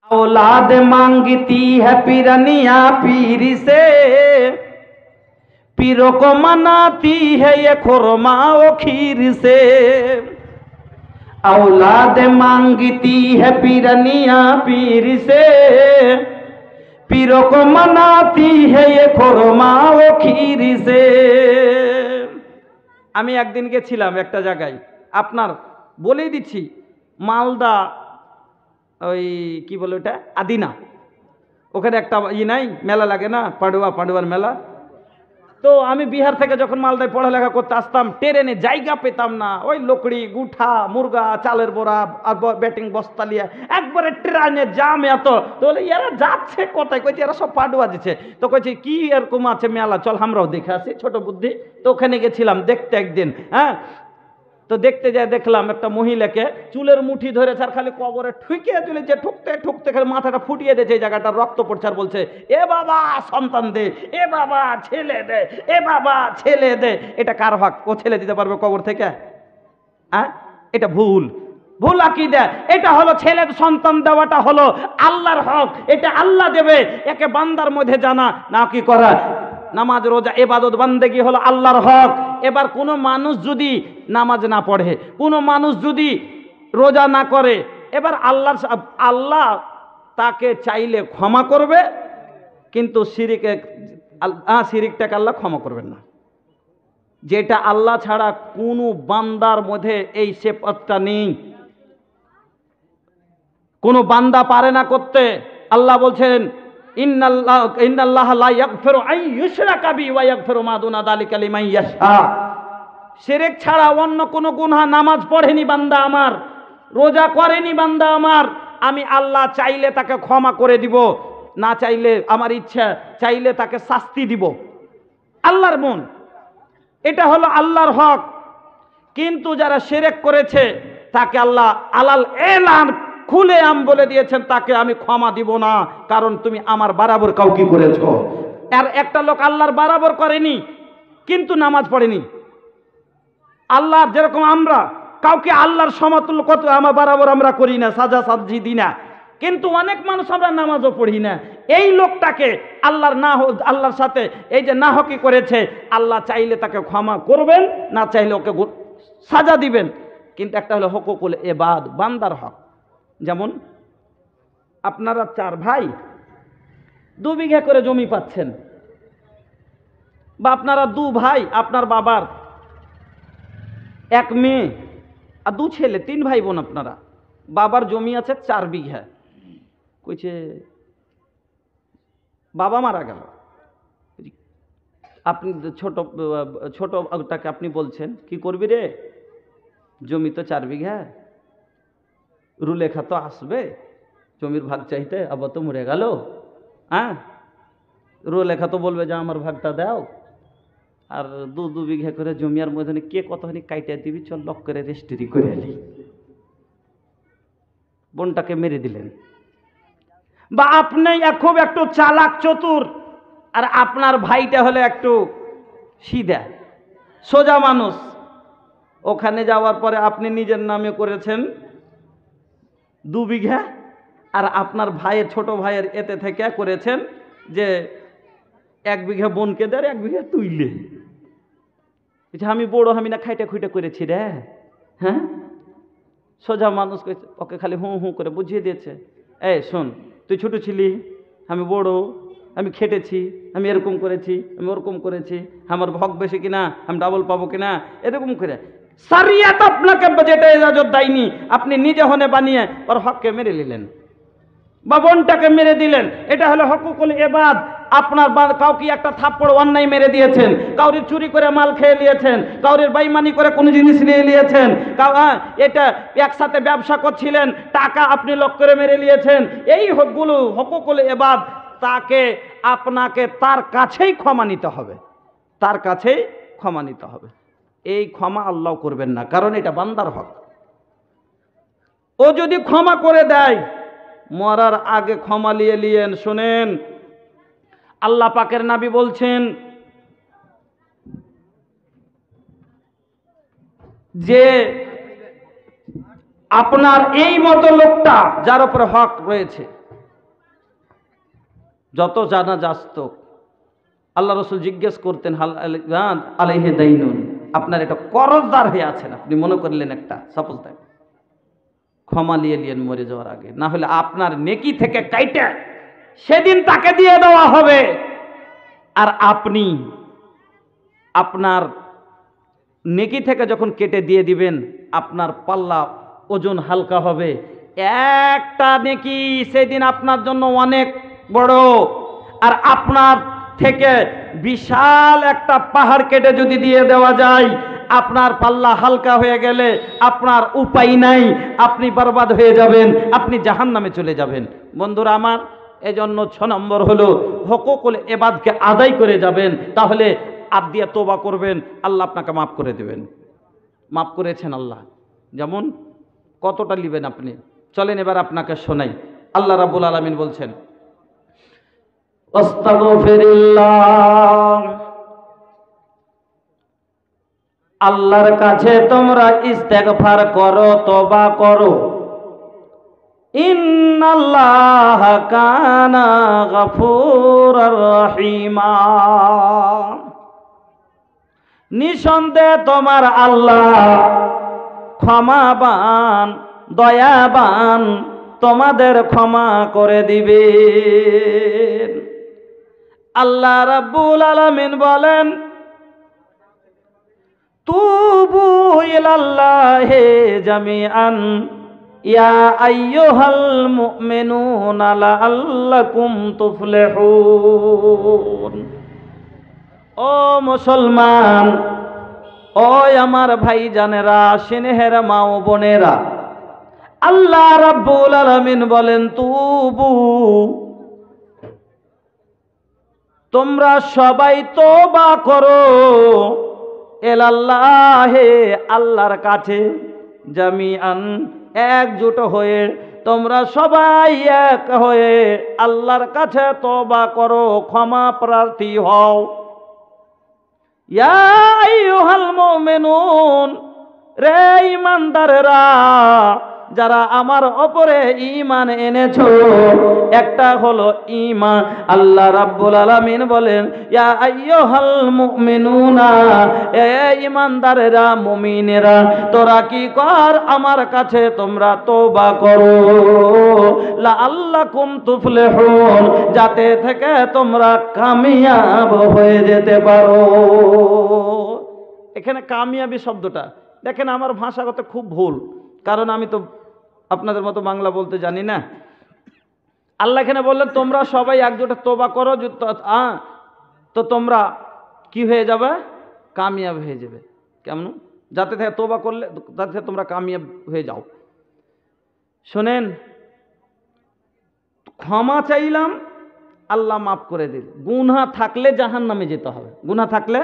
औलाद मांगती है पिरनिया पीर से, पीरों को मनाती है ये खुरमा व खीर से। औलाद मांगती है पिरनिया पीर से, पीरों को मनाती है ये खुरमा व खीर से। আমি একদিন গেছিলাম একটা জায়গায়, আপনার বলেই দিচ্ছি, মালদা, ওই কি বলে ওটা, আদিনা। ওখানে একটা নাই, মেলা লাগে না, পাডুয়ার মেলা। তো আমি বিহার থেকে যখন মালদায় পড়ালেখা করতে আসতাম, ট্রেনে জায়গা পেতাম না, ওই লকড়ি গুঠা মুরগা চালের বোরা আর ব্যাটিং বস্তা নিয়ে একবারে ট্রেনে জাম এত। তো বলে এরা যাচ্ছে কোথায়, কইছে এরা সব পাডুয়া দিচ্ছে। তো কইছে কি এরকম আছে মেলা, চল আমরাও দেখে আসি, ছোট বুদ্ধি। তো ওখানে গেছিলাম দেখতে একদিন। হ্যাঁ, তো দেখতে যায় দেখলাম একটা মহিলাকে চুলের মুঠি ধরেছে আর খালি কবরে ঠুকিয়ে চলেছে, ঠুকতে ঠুকতে খালি মাথাটা ফুটিয়ে দিয়েছে, এই জায়গাটা রক্ত পড়ছে, আর বলছে এ বাবা সন্তান দে, এ বাবা ছেলে দে, এ বাবা ছেলে দে। এটা কার হক? ও ছেলে দিতে পারবে কবর থেকে? হ্যাঁ, এটা ভুল, ভুল আকীদা। এটা হলো ছেলে সন্তান দেওয়াটা হলো আল্লাহর হক, এটা আল্লাহ দেবে। একে বান্দার মধ্যে জানা না কি করা, নামাজ রোজা ইবাদত বান্দেগি হলো আল্লাহর হক। এবার কোনো মানুষ যদি নামাজ না পড়ে, কোনো মানুষ যদি রোজা না করে, এবার আল্লাহ তাকে চাইলে ক্ষমা করবে, কিন্তু শিরিকটাকে আল্লাহ ক্ষমা করবেন না। যেটা আল্লাহ ছাড়া কোনো বান্দার মধ্যে এই সিফাতটা নেই, কোনো বান্দা পারে না করতে। আল্লাহ বলছেন ইন্নাল্লাহ লা ইয়াগফিরু আন ইউশরাকা বিহি ওয়া ইয়াগফিরু মা দুনা যালিকা লিমান ইয়াশা। শিরক ছাড়া অন্য কোনো গুনাহ, নামাজ পড়েনি বান্দা আমার, রোজা করেনি বান্দা আমার, আমি আল্লাহ চাইলে তাকে ক্ষমা করে দিব, না চাইলে আমার ইচ্ছা, চাইলে তাকে শাস্তি দিব। আল্লাহর মন, এটা হলো আল্লাহর হক। কিন্তু যারা শিরক করেছে তাকে আল্লাহ আলাল এলান খুলে আম বলে দিয়েছেন, তাকে আমি ক্ষমা দিব না, কারণ তুমি আমার বরাবর কাউকে করেছো। আর একটা লোক আল্লাহর বরাবর করেনি কিন্তু নামাজ পড়েনি। আল্লাহর যেরকম আমরা কাউকে আল্লাহর সমতুল্য কত আমার বরাবর আমরা করি না, সাজা সাজি দিই না, কিন্তু অনেক মানুষ আমরা নামাজও পড়ি না। এই লোকটাকে আল্লাহর সাথে এই যে না হকি করেছে, আল্লাহ চাইলে তাকে ক্ষমা করবেন, না চাইলে ওকে সাজা দিবেন। কিন্তু একটা হলো হুকুকুল ইবাদ, বান্দার হক। যেমন আপনারা 4 ভাই 2 বিঘা করে জমি পাচ্ছেন, বা আপনারা 2 ভাই, আপনার বাবার 1 মেয়ে আর 2 ছেলে, 3 ভাই বোন আপনারা, বাবার জমি আছে 4 বিঘা। কইছে বাবা মারা গেল, আপনি ছোটটাকে আপনি বলছেন কি করবি রে, জমি তো 4 বিঘা, রুলেখা তো আসবে জমির ভাগ চাইতে, আবার তো মরে গেল। হ্যাঁ, রুলেখা তো বলবে যে আমার ভাগটা দাও, আর 2 বিঘা করে জমি, আর মধ্যে কে কতখানি কাইটা দিবি, চল লক করে রেজিস্ট্রি করে এলি। বোনটাকে মেরে দিলেন। বা আপনি খুব একটু চালাক চতুর, আর আপনার ভাইটা হলে একটু সিধা সোজা মানুষ। ওখানে যাওয়ার পরে আপনি নিজের নামে করেছেন 2 বিঘা, আর আপনার ভাইয়ের ছোট ভাইয়ের এতে থেকে করেছেন যে 1 বিঘা বোনকে দেয়, 1 বিঘা তুইলে। আমি বড়, আমি না খাইটা খুইটা করেছি রে। হ্যাঁ, সোজা মানুষ ওকে খালি হুঁ হুঁ করে বুঝিয়ে দিয়েছে, এই শোন, তুই ছোট ছিলি, আমি বড়, আমি খেটেছি, আমি এরকম করেছি, আমি ওরকম করেছি, আমার হক বেশি কিনা, আমি ডাবল পাবো কিনা, এরকম করে। শরিয়ত আপনাকে যেটা ইজাজত দেয়নি, আপনি নিজে হনে বানিয়ে ওর হককে মেরে নিলেন, বা বোনটাকে মেরে দিলেন। এটা হলো হুকুকুল ইবাদ। আপনার কাউকে একটা থাপ্পড় অন্যায় মেরে দিয়েছেন, কাউরি চুরি করে মাল খেয়ে নিয়েছেন, কাউরির বেঈমানি করে কোনো জিনিস নিয়ে নিয়েছেন, এটা একসাথে ব্যবসা করছিলেন, টাকা আপনি লক করে মেরে নিয়েছেন। এই হকগুলো হুকুকুল ইবাদ, তাকে আপনাকে তার কাছেই ক্ষমা নিতে হবে, তার কাছেই ক্ষমা নিতে হবে। এই ক্ষমা আল্লাহ করবেন না, কারণ এটা বান্দার হক। ও যদি ক্ষমা করে দেয়, মরার আগে ক্ষমা নিয়েন। শুনেন, আল্লাহ পাকের নবী বলছেন যে আপনার এই মতো লোকটা যার উপরে হক রয়েছে, যত জানাজা আসত আল্লাহ রসুল জিজ্ঞেস করতেন আলাইহে দাইনুন, আপনার এটা করজদার হয়ে আছেন, আপনি মনে করলেন একটা সাপোজ দেন, ক্ষমা নিয়ে নিয়েন মরে যাওয়ার আগে, না হলে আপনার নেকি থেকে কাইটা সেদিন তাকে দিয়ে দেওয়া হবে। আর আপনি আপনার নেকি থেকে যখন কেটে দিয়ে দিবেন, আপনার পাল্লা ওজন হালকা হবে। একটা নেকি সেদিন আপনার জন্য অনেক বড়, আর আপনার থেকে বিশাল একটা পাহাড় কেটে যদি দিয়ে দেওয়া যায়, আপনার পাল্লা হালকা হয়ে গেলে আপনার উপায় নাই, আপনি বরবাদ হয়ে যাবেন, আপনি জাহান্নামে চলে যাবেন। বন্ধুরা আমার, এজন্য 6 নম্বর হলো হকুকুল ইবাদকে আদায় করে যাবেন, তাহলে আর দিয়ে তোবা করবেন, আল্লাহ আপনাকে মাফ করে দেবেন। মাফ করেছেন আল্লাহ, যেমন কতটা নেবেন আপনি। চলেন এবার আপনাকে শোনাই। আল্লাহ রাব্বুল আলামিন বলছেন, আস্তাগফিরুল্লাহ, আল্লাহর কাছে তোমরা ইস্তেগফার করো, তওবা করো। ইন্নাল্লাহা কানা গফুরার রহিমা, নিঃসন্দেহে তোমার আল্লাহ ক্ষমাবান, দয়াবান, তোমাদের ক্ষমা করে দিবেন। আল্লাহ রাব্বুল আলামিন বলেন, তুবু ইলাল্লাহি জামিআন ইয়া আইয়ুহাল মুমিনুনা লাআল্লাকুম তুফলিহুন। ও মুসলমান, ও আমার ভাইজানেরা, স্নেহের মা ও বোনেরা, আল্লাহ রাব্বুল আলামিন বলেন, তুবু, তোমরা সবাই তওবা করো, ইলাল্লাহি, আল্লাহর কাছে, জামিআন, একজোট হয়ে, তোমরা সবাই এক হয়ে আল্লাহর কাছে তওবা করো, ক্ষমা প্রার্থী হও। ইয়া আইয়ুহাল মুমিনুন, রে ঈমানদারেরা, যারা আমার উপরে ঈমান এনেছো, একটা হলো ঈমান। আল্লাহ রাব্বুল আলামিন বলেন, ইয়া আইয়ুহাল মুমিনুনা, এ ঈমানদারেরা, মুমিনেরা, তোরা কি কর, আমার কাছে তোমরা তওবা করো, লাআল্লাকুম তুফলিহুন, যাতে থেকে তোমরা কামিয়াব হয়ে যেতে পারো। এখানে কামিয়াবি শব্দটা দেখেন, আমার ভাষাগত খুব ভুল, কারণ আমি তো আপনাদের মতো বাংলা বলতে জানি না। আল্লাহ এখানে বললেন, তোমরা সবাই একজোটে তওবা করো, তো তোমরা কি হয়ে যাবে, কামিয়াব হয়ে যাবে। কেমন? যাতে থেকে তওবা করলে, যাতে থেকে তোমরা কামিয়াব হয়ে যাও। শোনেন, ক্ষমা চাইলাম, আল্লাহ মাফ করে দিল। গুনাহ থাকলে জাহান্নামে যেতে হবে, গুনাহ থাকলে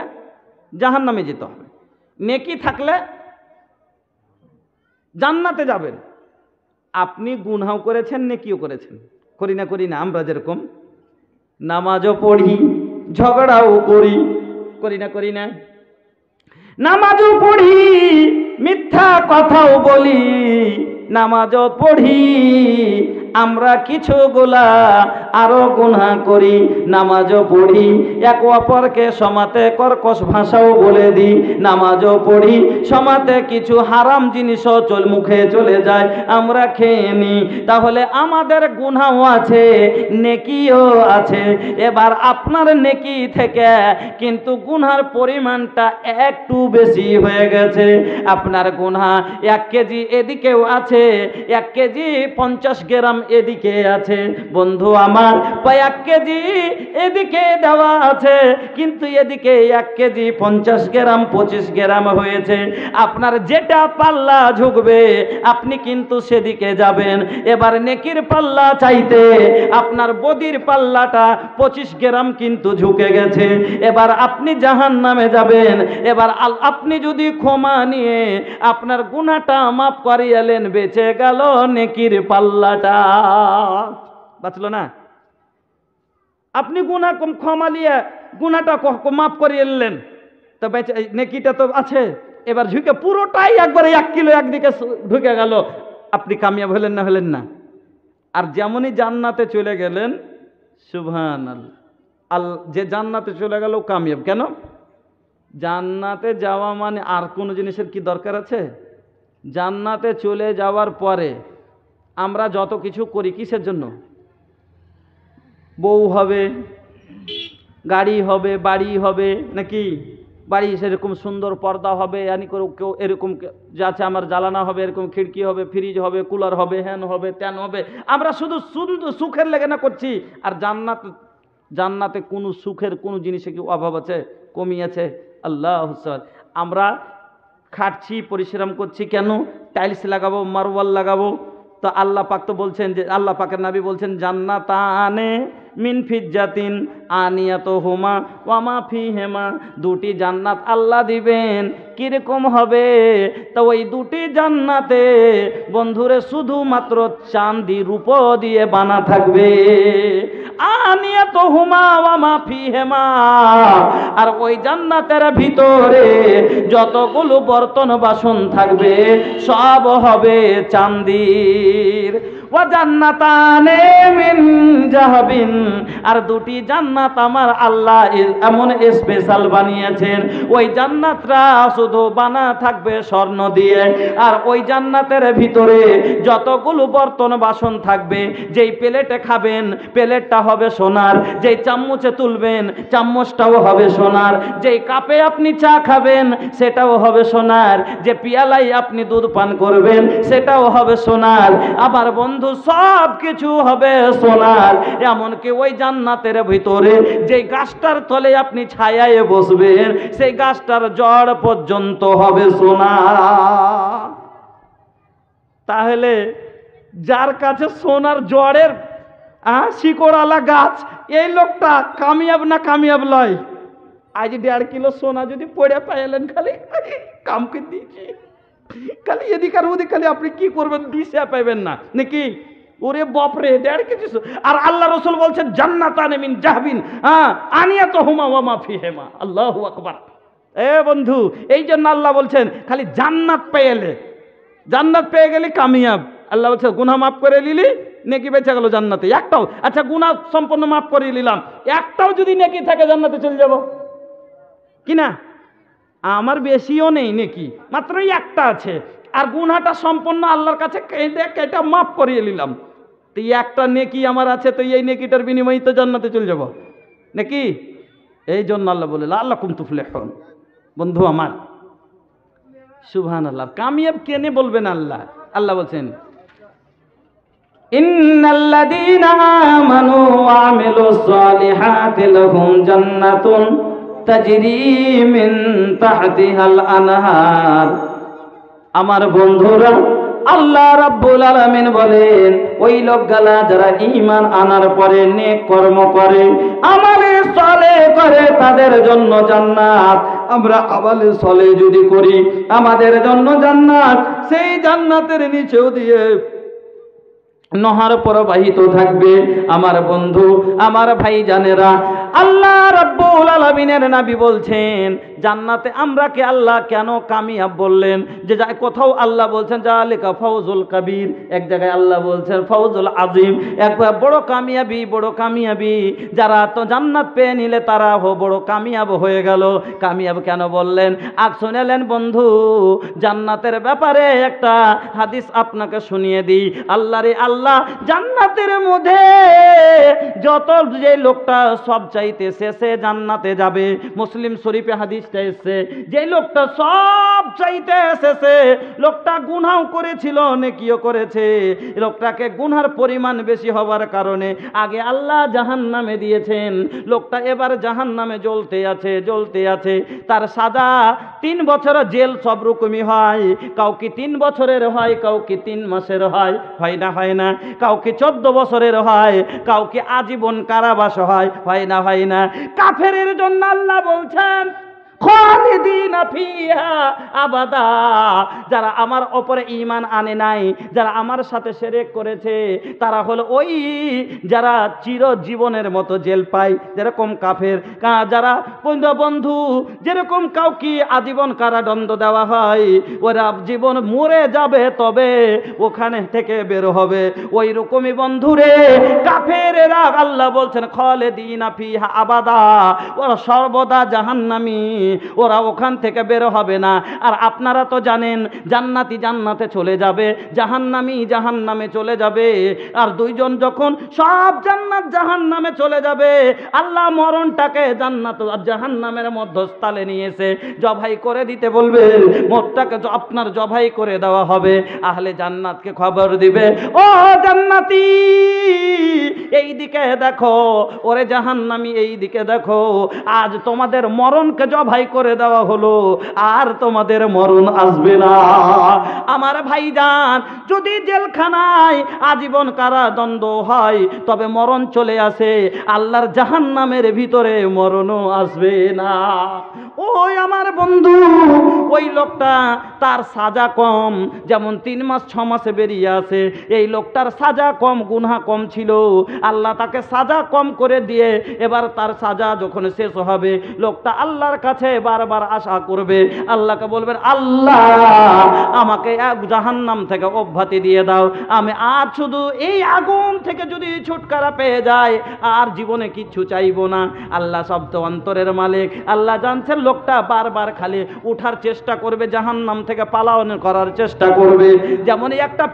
জাহান্নামে যেতে হবে, নেকি থাকলে জান্নাতে যাবেন। আপনি গুনাহ করেছেন, নেকিও করেছেন, করি না আমরা যেরকম নামাজও পড়ি, ঝগড়াও করি, করি না, নামাজও পড়ি, মিথ্যা কথাও বলি, নামাজও পড়ি, আমরা কিছুগুলা আরো গুনাহ করি, নামাজও পড়ি, এক অপরকে সমাতে কর্কশ ভাষাও বলে দিই, নামাজও পড়ি, সমাতে কিছু হারাম জিনিসও মুখে চলে যায়, আমরা খেয়ে নিই। তাহলে আমাদের গুনাহও আছে, নেকিও আছে। এবার আপনার নেকি থেকে কিন্তু গুনার পরিমাণটা একটু বেশি হয়ে গেছে। আপনার গুনাহ 1 কেজি এদিকেও আছে, 1 কেজি 50 গ্রাম এদিকে আছে। বন্ধু আমার, 1 কেজি এদিকে দেওয়া আছে, কিন্তু এদিকে 1 কেজি 50 গ্রাম 25 গ্রাম হয়েছে। আপনার যেটা পাল্লা ঝুঁকবে আপনি কিন্তু সেদিকে যাবেন। এবার নেকির পাল্লা চাইতে আপনার বদির পাল্লাটা 25 গ্রাম কিন্তু ঝুঁকে গেছে, এবার আপনি জাহান্নামে যাবেন। এবার আপনি যদি ক্ষমা নিয়ে আপনার গুনাহটা মাফ করিয়ালেন, বেঁচে গেল নেকির পাল্লাটা, বাঁচলো না। আপনি গুনাহ ক্ষমা নিয়ে গুনাহটা মাফ করিয়ে নিলেন, তো নেকিটা তো আছে। এবার ঝুঁকে পুরোটাই একবারে 1 কিলো একদিকে ঢুকে গেল, আপনি কামিয়াব হলেন না? আর যেমনই জান্নাতে চলে গেলেন, সুবহানাল্লাহ। যে জান্নাতে চলে গেল কামিয়াব। কেন? জান্নাতে যাওয়া মানে আর কোনো জিনিসের কি দরকার আছে? জান্নাতে চলে যাওয়ার পরে আমরা যত কিছু করি কিসের জন্য? বউ হবে, গাড়ি হবে, বাড়ি হবে, নাকি? বাড়ি সেরকম সুন্দর পর্দা হবে, কেউ এরকম যা আছে আমার জ্বালানা হবে, এরকম খিড়কি হবে, ফ্রিজ হবে, কুলার হবে, হ্যান হবে, ত্যান হবে। আমরা শুধু সুন্দর সুখের লেগে না করছি। আর জান্নাতে কোনো সুখের কোনো জিনিসে কি অভাব আছে? কমি আছে? আল্লাহ। আমরা খাটছি, পরিশ্রম করছি কেন? টাইলস লাগাবো, মার্বেল লাগাবো। তো আল্লাহ পাক তো বলছেন, যে আল্লাহ পাকের নবী বলছেন, জান্নাতানে মিন ফিজ্জাতিন আনিয়াতুহুমা ওয়া মা ফিহিমা, দুটি জান্নাত আল্লাহ দিবেন। কিরকম হবে? তো ওই দুটি জান্নাতে বন্ধুরে শুধুমাত্র চাঁদি রূপো দিয়ে বানা থাকবে। আনিয়াতুহুমা ওয়া মা ফিহিমা, আর ওই জান্নাতের ভিতরে যতগুলো বর্তন বাসন থাকবে সব হবে চাঁদির। ওয়া জান্নাতানে মিন জাহাবিন, আর দুটি জান্নাত আমার আল্লাহ এমন স্পেশাল বানিয়েছেন, ওই জান্নাতরা শুধু বানা থাকবে স্বর্ণ দিয়ে। আর ওই জান্নাতের ভিতরে যতগুলো বর্তন বাসন থাকবে, যেই প্লেটে খাবেন প্লেটটা হবে সোনার, যেই চামচে তুলবেন চামচটাও হবে সোনার, যেই কাপে আপনি চা খাবেন সেটাও হবে সোনার, যে পিয়ালাই আপনি দুধ পান করবেন সেটাও হবে সোনার। আবার বন্ধু সব কিছু হবে সোনার। এমনকি ওই জান্নাতের ভিতরে যেই গাছটার তলে আপনি ছায়ায় বসবেন সেই গাছটার জড় পর্যন্ত হবে সোনা। তাহলে যার কাছে সোনার জড়ের শিকড়ালা গাছ, এই লোকটা কামিয়াব না কামিয়াব লয়? আজ 1.5 কিলো সোনা যদি পড়ে পাইলেন, খালি কামকে দিয়েছি, খালি এদিক আর ওদিক, খালি আপনি কি করবেন দিশা পাইবেন না, নাকি? ওরে বাপরে, 1.5 কেজি। আর আল্লাহ রাসূল বলছেন জান্নাতানে মিন জাহবিন আনিয়াতুহুমা ওয়া মা ফিহিমা। আল্লাহু আকবার। এ বন্ধু, এই জন্য আল্লাহ বলছেন খালি জান্নাত জান্নাত পেয়ে গেলি কামিয়াব। আল্লাহ বলছে গুনাহ মাফ করে নিলি, নেকি বেঁচে গেল জান্নাতে। একটাও, আচ্ছা গুনাহ সম্পূর্ণ মাফ করে নিলাম, একটাও যদি নেকি থাকে জান্নাতে চলে যাব কি না? আমার বেশিও নেই নেকি, মাত্রই একটা আছে, আর গুনাহটা সম্পূর্ণ আল্লাহর কাছে কেটে মাফ করিয়ে নিলাম। তো একটা নেকি আমার আছে, তো এই নেকিটার বিনিময়ে তো জান্নাতে চলে যাব নাকি? এই জন্য আল্লাহ বলে লাআল্লাকুম তুফলিহুন। বন্ধু আমার, সুবহানাল্লাহ। কামিয়াব কেনে বলবেন আল্লাহ? আল্লাহ বলছেন ইন্নাল্লাযীনা আমানু ওয়া আমিলুস সালিহাতি লাহুম জান্নাতুন তাজরি মিন তাহতিহাল আনহার। আমার বন্ধুরা, আল্লাহ রাব্বুল আলামিন বলেন, ওই লোকগুলা যারা ঈমান আনার পরে নেক কর্ম করে, আমালে সালেহ করে, তাদের জন্য জান্নাত। আমরা আমালে সালেহ যদি করি আমাদের জন্য জান্নাত। সেই জান্নাতের নিচেও দিয়ে নহর প্রবাহিত থাকবে। আমার বন্ধু, আমার ভাই জানেরা, আল্লাহ রাব্বুল আলামিনের নবী বলছেন জান্নাতে আমরা কে আল্লাহ কেন কামিয়াব বললেন? যে কোথাও আল্লাহ বলছেন জালিকা ফাউজুল কাবীর, এক জায়গায় আল্লাহ বলছেন ফাউজুল আযীম। একবার বড় কামিয়াবি যারা তো জান্নাত পেয়ে নিলে তারা বড় কামিয়াব হয়ে গেল। কামিয়াব কেন বললেন? আজ শুনেলেন বন্ধু, জান্নাতের ব্যাপারে একটা হাদিস আপনাকে শুনিয়ে দিই। আল্লাহ জান্নাতের মধ্যে যত যে লোকটা সব চাইতে শেষে জান্নাতে যাবে, মুসলিম শরীফে হাদিসটা এসেছে, যে লোকটা সব চাইতে শেষে, লোকটা গুনাহ করেছিল নেকিও করেছে, লোকটাকে গুনার পরিমাণ বেশি হওয়ার কারণে আগে আল্লাহ জাহান্নামে দিয়েছেন। লোকটা এবার জাহান্নামে জ্বলতে আছে। তার সাজা 3 বছর জেল, সব রকমই হয়। কাউকে 3 বছরের হয়, কাউকে 3 মাসের হয় না, কাউকে 14 বছরের হয়, কাউকে আজীবন কারাবাস হয় না। কাফেরের জন্য আল্লাহ বলছেন খালিদিনা ফিহা আবাদা। যারা আমার উপরে ঈমান আনে নাই, যারা আমার সাথে শিরক করেছে, তারা হলো ওই যারা চিরজীবনের মতো জেল পায়, যেরকম কাফের। যারা বন্ধু যেরকম কাউকে আজীবন কারাদণ্ড দেওয়া হয়, ওরা জীবন মরে যাবে তবে ওখানে থেকে বের হবে, ওই রকমই বন্ধুরে কাফেরের রাখ, আল্লাহ বলছেন খালিদিনা ফিহা আবাদা, ওরা সর্বদা জাহান্নামী, ওরা ওখান থেকে বের হবে না। আর আপনারা তো জানেন জান্নাতি জান্নাতে চলে যাবে, জাহান্নামী জাহান্নামে চলে যাবে। আর দুইজন যখন সব জান্নাত জাহান্নামে চলে যাবে, আল্লাহ মরণটাকে জান্নাত আর জাহান্নামের মধ্যস্থলে নিয়ে এসে জবাই করে দিতে বলবে, মোটটাকে আপনার জবাই করে দেওয়া হবে। আহলে জান্নাতকে খবর দিবে, ও জান্নাতি এই দিকে দেখো, ওরে জাহান্নামী এই দিকে দেখো, আজ তোমাদের মরণকে জবাই করে দেওয়া হলো, আর তোমাদের মরণ আসবে না। আমার ভাইজান, যদি জেলখানায় আজীবন কারাদণ্ড হয় তবে মরণ চলে আসে, আল্লাহর জাহান্নামের ভিতরে মরণও আসবে না। ওই আমার বন্ধু, ওই লোকটা তার সাজা কম, যেমন 3 মাস 6 মাসে বেরিয়ে আসে, এই লোকটার সাজা কম, গুনাহ কম ছিল, আল্লাহ তাকে সাজা কম করে দিয়ে এবার তার সাজা যখন শেষ হবে, লোকটা আল্লাহর কাছে বারবার আশা করবে, আল্লাহকে বলবেন, আল্লাহ আমাকে এক জাহান্নাম থেকে অব্যাহতি দিয়ে দাও, আমি আর শুধু এই আগুন থেকে যদি ছুটকারা পেয়ে যায় আর জীবনে কিচ্ছু চাইবো না। আল্লাহ শব্দ অন্তরের মালিক, আল্লাহ জানছেন লোকটা বারবার খালি উঠার চেষ্টা করবে, জাহান্নাম থেকে পালানো করার চেষ্টা করবে। যেমন একটা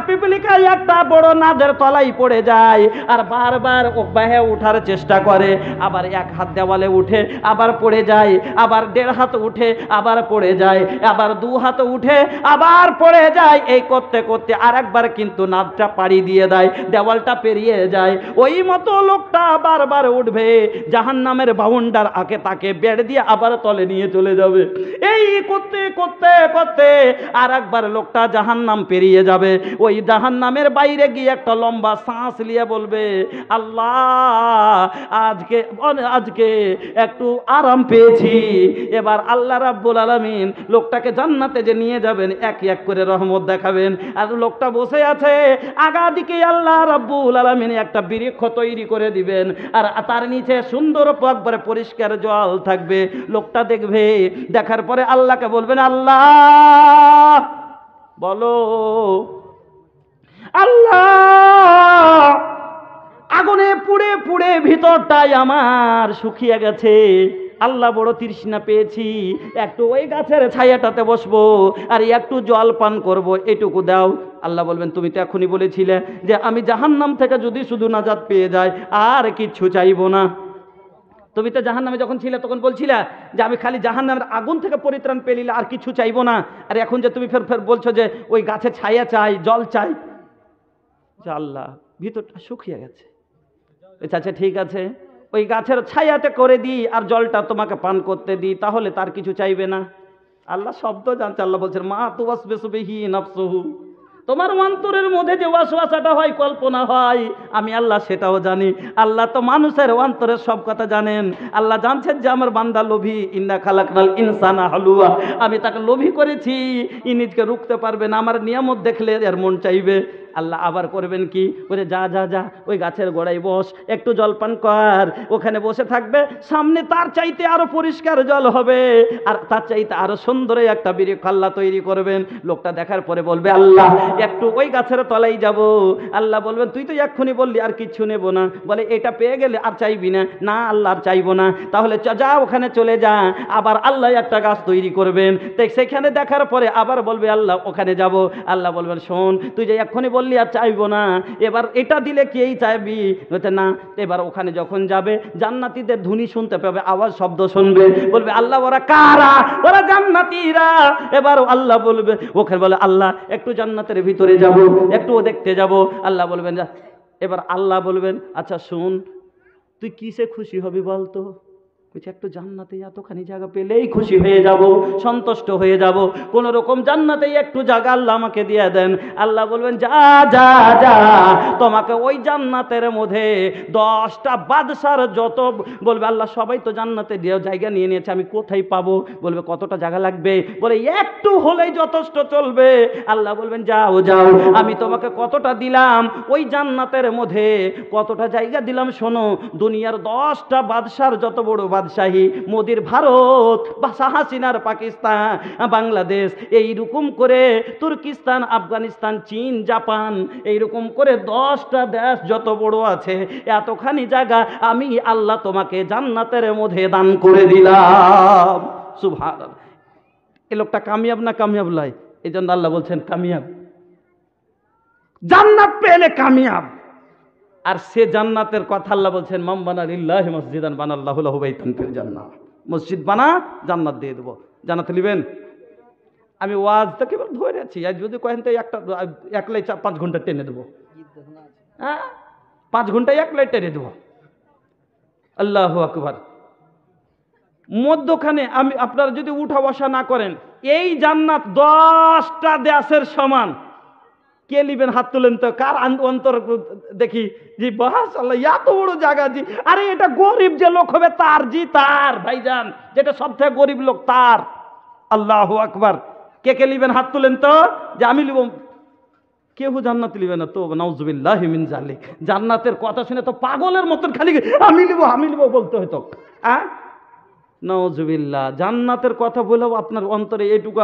পিপিলিকা একটা বড় নাদের তলায় পড়ে যায় আর বারবার বাহে উঠার চেষ্টা করে, আবার 1 হাত দেওয়ালে উঠে আবার পড়ে যায়, আবার 1.5 হাত উঠে আবার পড়ে যায়, আবার 2 হাত উঠে আবার পড়ে যায়। এই করতে করতে আরেকবার কিন্তু নাদটা পাড়ি দিয়ে দেয়, দেওয়ালটা পেরিয়ে যায়। ওই মতো লোকটা বারবার উঠবে, জাহান্নামের বাউন্ডার আগে তাকে বেড় দিয়ে আবার তলে নিয়ে চলে যাবে। এই করতে করতে করতে আর একবার লোকটা জাহান্নাম পেরিয়ে যাবে। ওই জাহান্নামের বাইরে গিয়ে একটা লম্বা শ্বাস নিয়ে বলবে, আল্লাহ আজকে একটু আরাম পেয়েছি। এবার আল্লাহ রাব্বুল আলামিন লোকটাকে জান্নাতে যে নিয়ে যাবেন, এক এক করে রহমত দেখাবেন। আর লোকটা বসে আছে, আগা দিকে আল্লাহ রাব্বুল আলামিন একটা বৃক্ষ তৈরি করে দিবেন, আর তার নিচে সুন্দর একবারে পরিষ্কার জল থাকবে। লোকটা দেখবে, দেখার পরে আল্লাহকে বলবেন, আল্লাহ বলো, আল্লাহ আগুনে পুড়ে পুড়ে ভিতরটাই আমার শুকিয়ে গেছে, আল্লাহ বড় তৃষ্ণা পেয়েছি, একটু ওই গাছের ছায়াটাতে বসবো আর একটু জল পান করব, এটুকু দাও। আল্লাহ বলবেন, তুমি তো এখনই বলেছিলে যে আমি জাহান্নাম থেকে যদি শুধু নাজাত পেয়ে যাই আর কিচ্ছু চাইবো না। তুমি তো জাহান্নামে যখন ছিলে তখন বলছিলে যে আমি খালি জাহান্নামের আগুন থেকে পরিত্রাণ পেলিলে আর কিছু চাইবো না, আর এখন যে তুমি ফের বলছো যে ওই গাছের ছায়া চাই, জল চাই। আল্লাহ ভিতরটা শুকিয়ে গেছে। আচ্ছা ঠিক আছে, ওই গাছের ছায়াতে করে দিই আর জলটা তোমাকে পান করতে দিই, তাহলে তার কিছু চাইবে না। আল্লাহ শব্দ জানছে, আল্লাহ বলছেন, মা তুওয়াসবিসু বিহি নাফসুহু, তোমার অন্তরের মধ্যে যে ওয়াসওয়াসাটা হয়, কল্পনা হয়, আমি আল্লাহ সেটাও জানি। আল্লাহ তো মানুষের অন্তরের সব কথা জানেন। আল্লাহ জানছেন যে আমার বান্দা লোভী, ইন্না খালাকনাল ইনসানা হালুয়া, আমি তাকে লোভী করেছি, ই নিজকে রুখতে পারবে না, আমার নিয়ামত দেখলে এর মন চাইবে। আল্লাহ আবার করবেন কি, বলে যা যা যা ওই গাছের গোড়ায় বস, একটু জলপান কর। ওখানে বসে থাকবে, সামনে তার চাইতে আরো পরিষ্কার জল হবে, আর তার চাইতে আরো সুন্দর একটা বৃক্ষ আল্লাহ তৈরি করবেন। লোকটা দেখার পরে বলবে, আল্লাহ একটু ওই গাছের তলায় যাব। আল্লাহ বলবেন, তুই তো এক্ষুনি বললি আর কিচ্ছু নেব না, বলে এটা পেয়ে গেলে আর চাইবি না? না আল্লাহ আর চাইবো না। তাহলে যা ওখানে চলে যা, আবার আল্লাহ একটা গাছ তৈরি করবেন। তাই সেখানে দেখার পরে আবার বলবে, আল্লাহ ওখানে যাব। আল্লাহ বলবেন, শোন, তুই যে এক্ষুনি বললি আর চাইবো না, এবার এটা দিলে কি এই চাইবি? বলতে না। এবার ওখানে যখন যাবে, জান্নাতীদের ধ্বনি শুনতে পাবে, আওয়াজ শব্দ শুনবে, বলবে, আল্লাহ ওরা কারা? ওরা জান্নাতীরা। এবার আল্লাহ বলবে, ওখানে বলে, আল্লাহ একটু জান্নাতের ভিতরে যাব, একটু দেখতে যাব। আল্লাহ বলবেন, এবার আল্লাহ বলবেন, আচ্ছা শুন, তুই কিসে খুশি হবি বলতো? বলছে, একটু জান্নাতে এতখানি জায়গা পেলেই খুশি হয়ে যাব, সন্তুষ্ট হয়ে যাব, কোন রকম জান্নাতেই একটু জায়গা আল্লাহ আমাকে দিয়ে দেন। আল্লাহ বলবেন, যা যা যা, তোমাকে ওই জান্নাতের মধ্যে 10টা বাদশার যত, বলবে আল্লাহ সবাই তো জান্নাতে দিয়ে জায়গা নিয়ে নিয়েছে, আমি কোথায় পাবো? বলবে, কতটা জায়গা লাগবে? বলে, একটু হলেই যথেষ্ট চলবে। আল্লাহ বলবেন, যাও যাও, আমি তোমাকে কতটা দিলাম ওই জান্নাতের মধ্যে, কতটা জায়গা দিলাম শোনো, দুনিয়ার 10টা বাদশার যত বড় বাদশাহী, মোদির ভারত, শাহ হাসিনার পাকিস্তান, বাংলাদেশ, এইরকম করে তুর্কিস্তান, আফগানিস্তান, চীন, জাপান, এইরকম করে 10টা দেশ যত বড় আছে, এতখানি জায়গা আমি আল্লাহ তোমাকে জান্নাতের মধ্যে দান করে দিলাম। সুবহানাল্লাহ। এই লোকটা কামিয়াব না কামিয়াব লয়? এই জন্য আল্লাহ বলছেন কামিয়াব, জান্নাত পেলে কামিয়াব। আর সে জান্নাতের কথা আল্লাহ বলছেন মান বানা লিল্লাহি মসজিদান বানাল্লাহু লাহু বাইতান ফিল জান্নাহ, মসজিদ বানা জান্নাত দিয়ে দেবো। জান্নাত নেবেন? আমি ওয়াজটা কেবল ধরে আছি, আজ যদি কয়েন তো একটা একলাই 5 ঘন্টা টেনে দেবো। হ্যাঁ, 5 ঘন্টায় একলাই টেনে দেবো। আল্লাহু আকবার। মধ্যখানে আমি আপনারা যদি উঠা বসা না করেন, এই জান্নাত 10টা দেশের সমান। কে নিবেন? হাত তুলেন তো, কার অন্তর দেখি। জি বাস আল্লাহ, এত বড় জায়গা জি। আরে এটা গরিব যে লোক হবে তার, জি তার ভাইজান, যেটা সব থেকে গরিব লোক তার। আল্লাহু আকবার। কে কে নিবেন? হাত তুলেন তো, যে আমি নিব। কেউ জান্নাত নিবে না তো, নাউজুবিল্লাহি মিন যালিক। জান্নাতের কথা শুনে তো পাগলের মতন খালি আমি নিব বলতে হতো। নাউজুবিল্লাহ। জান্নাতের কথা বলেও আপনার অন্তরে এইটুকু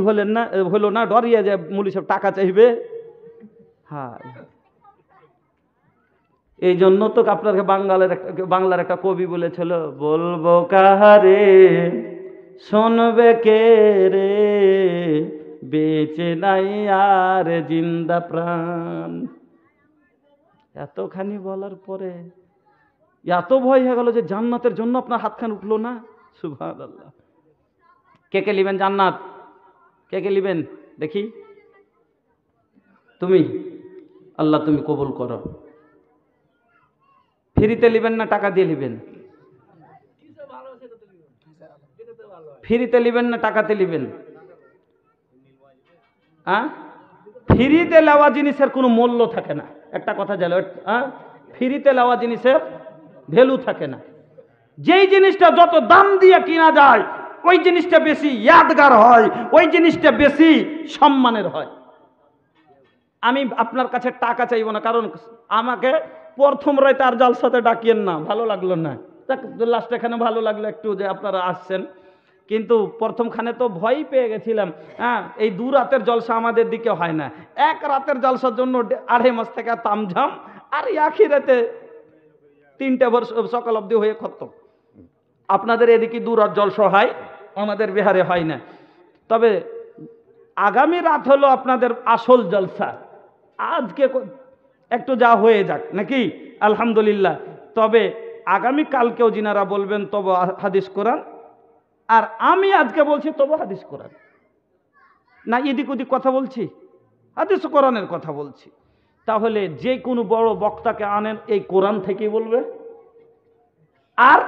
হলেন না, হলো না, ডরিয়ে যায় মুলি সব টাকা চাইবে। হ্যাঁ, এই জন্য তো আপনাকে বাংলার একটা কবি বলেছিল, বলবো কাহারে শুনবে কে রে, বেঁচে নাই আর জিন্দা প্রাণ। এতখানি বলার পরে এত ভয় হয়ে গেল যে জান্নাতের জন্য আপনার হাতখান উঠলো না। সুবহানাল্লাহ। কে কে লিবেন জান্নাত? কে কে লিবেন দেখি? তুমি, আল্লাহ তুমি কবুল করো। ফ্রিতে লিবেন না টাকা দিয়ে লিবেন? ফ্রিতে লিবেন না টাকাতে লিবেন? ফ্রিতে নেওয়া জিনিসের কোনো মূল্য থাকে না। একটা কথা জানো, ফ্রিতে নেওয়া জিনিসের ভ্যালু থাকে না। যেই জিনিসটা যত দাম দিয়ে কিনা যায়, ওই জিনিসটা বেশি ইয়াদগার হয়, ওই জিনিসটা বেশি সম্মানের হয়। আমি আপনার কাছে টাকা চাইব না, কারণ আমাকে প্রথম রাতে আর জালসাতে ডাকিয়েন না, ভালো লাগলো না। লাস্ট এখানে ভালো লাগলো একটু যে আপনারা আসছেন, কিন্তু প্রথমখানে তো ভয় পেয়ে গেছিলাম। এই 2 রাতের জলসা আমাদের দিকে হয় না। 1 রাতের জলসার জন্য 2.5 মাস থেকে তামঝাম, আর আখিরাতে 3টে ভোর সকাল অবধি হয়ে খতম। আপনাদের এদিকে 2 রাত জলসা হয়, আমাদের বিহারে হয় না। তবে আগামী রাত হলো আপনাদের আসল জলসা। আজকে একটু যা হয়ে যাক নাকি, আলহামদুলিল্লাহ। তবে আগামী কালকেও যিনারা বলবেন তবে হাদিস কোরআন, আর আমি আজকে বলছি তবে হাদিস কোরআন না, এদিক ওদিক কথা বলছি, হাদিস কোরআনের কথা বলছি। তাহলে যে কোনো বড় বক্তাকে আনেন, এই কোরআন থেকেই বলবে। আর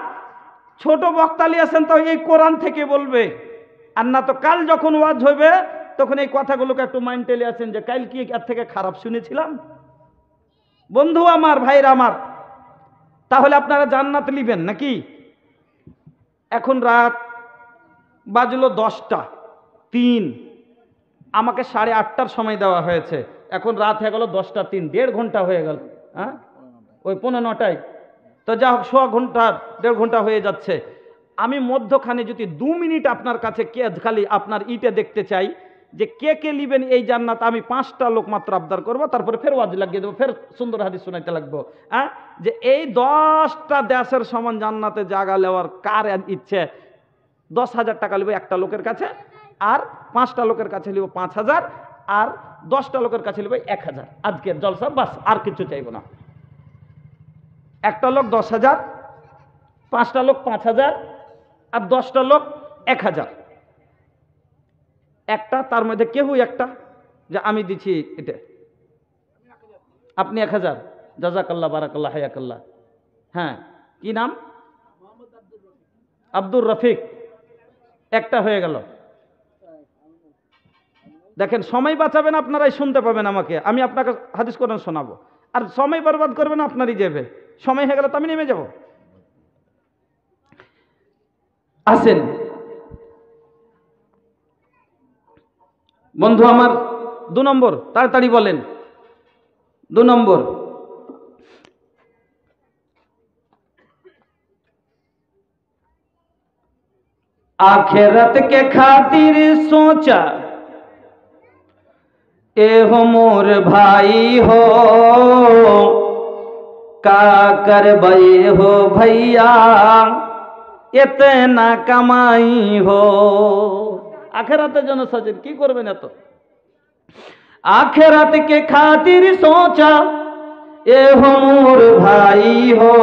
ছোট বক্তা লিয়েছেন তো এই কোরআন থেকে বলবে। আর না তো কাল যখন ওয়াজ হবে তখন এই কথাগুলোকে একটু মাইন্ডে লিয়েছেন যে কাল কি এর থেকে খারাপ শুনেছিলাম। বন্ধু আমার, ভাইরা আমার, তাহলে আপনারা জান্নাত লিবেন নাকি? এখন রাত বাজলো 10টা 3, আমাকে 8:30টার সময় দেওয়া হয়েছে, এখন রাত হয়ে গেল 10টা 3, 1.5 ঘন্টা হয়ে গেল। ওই 9:45, তো যা হোক 1.5 ঘন্টা 1.5 ঘন্টা হয়ে যাচ্ছে। আমি মধ্যখানে যদি 2 মিনিট আপনার কাছে খালি আপনার ইটে দেখতে চাই যে কে কে লিবেন এই জান্নাত। আমি 5টা লোক মাত্র আবদার করবো, তারপরে ফের ওয়াজ লাগিয়ে দেবো, ফের সুন্দর হাদিস শোনাইতে লাগবো। যে এই 10টা দেশের সমান জান্নাতে জায়গা নেওয়ার কার ইচ্ছে? 10,000 টাকা নেব একটা লোকের কাছে, আর 5টা লোকের কাছে নেব 5,000, আর 10টা লোকের কাছে নেব 1,000। আজকের জলসা বাস, আর কিছু চাইব না। একটা লোক 10,000, 5টা লোক 5,000, আর 10টা লোক 1,000। একটা, তার মধ্যে কেউ একটা যে আমি দিচ্ছি এটা, আপনি 1,000। জাজাকাল্লাহ, বারাকাল্লাহ, হায়াকাল্লাহ। হ্যাঁ, কি নাম? আব্দুর রফিক। একটা হয়ে গেল। দেখেন, সময় বাঁচাবেন আপনারাই, শুনতে পাবেন আমাকে, আমি আপনাকে হাদিস কোরআন শোনাবো। আর সময় বরবাদ করবেন আপনারই যাবে। সময় হয়ে গেল তো আমি নেমে যাব। আসেন বন্ধু আমার, 2 নম্বর তাড়াতাড়ি বলেন। 2 নম্বর, आखिरत के खातिर सोचा ए हो मोर भाई हो, का करबे हो भैया इतना कमाई हो। आखिरातेर जন্য সচেতন কি করবেন এত? आखिरत के खातिर सोचा ए हो मोर भाई हो,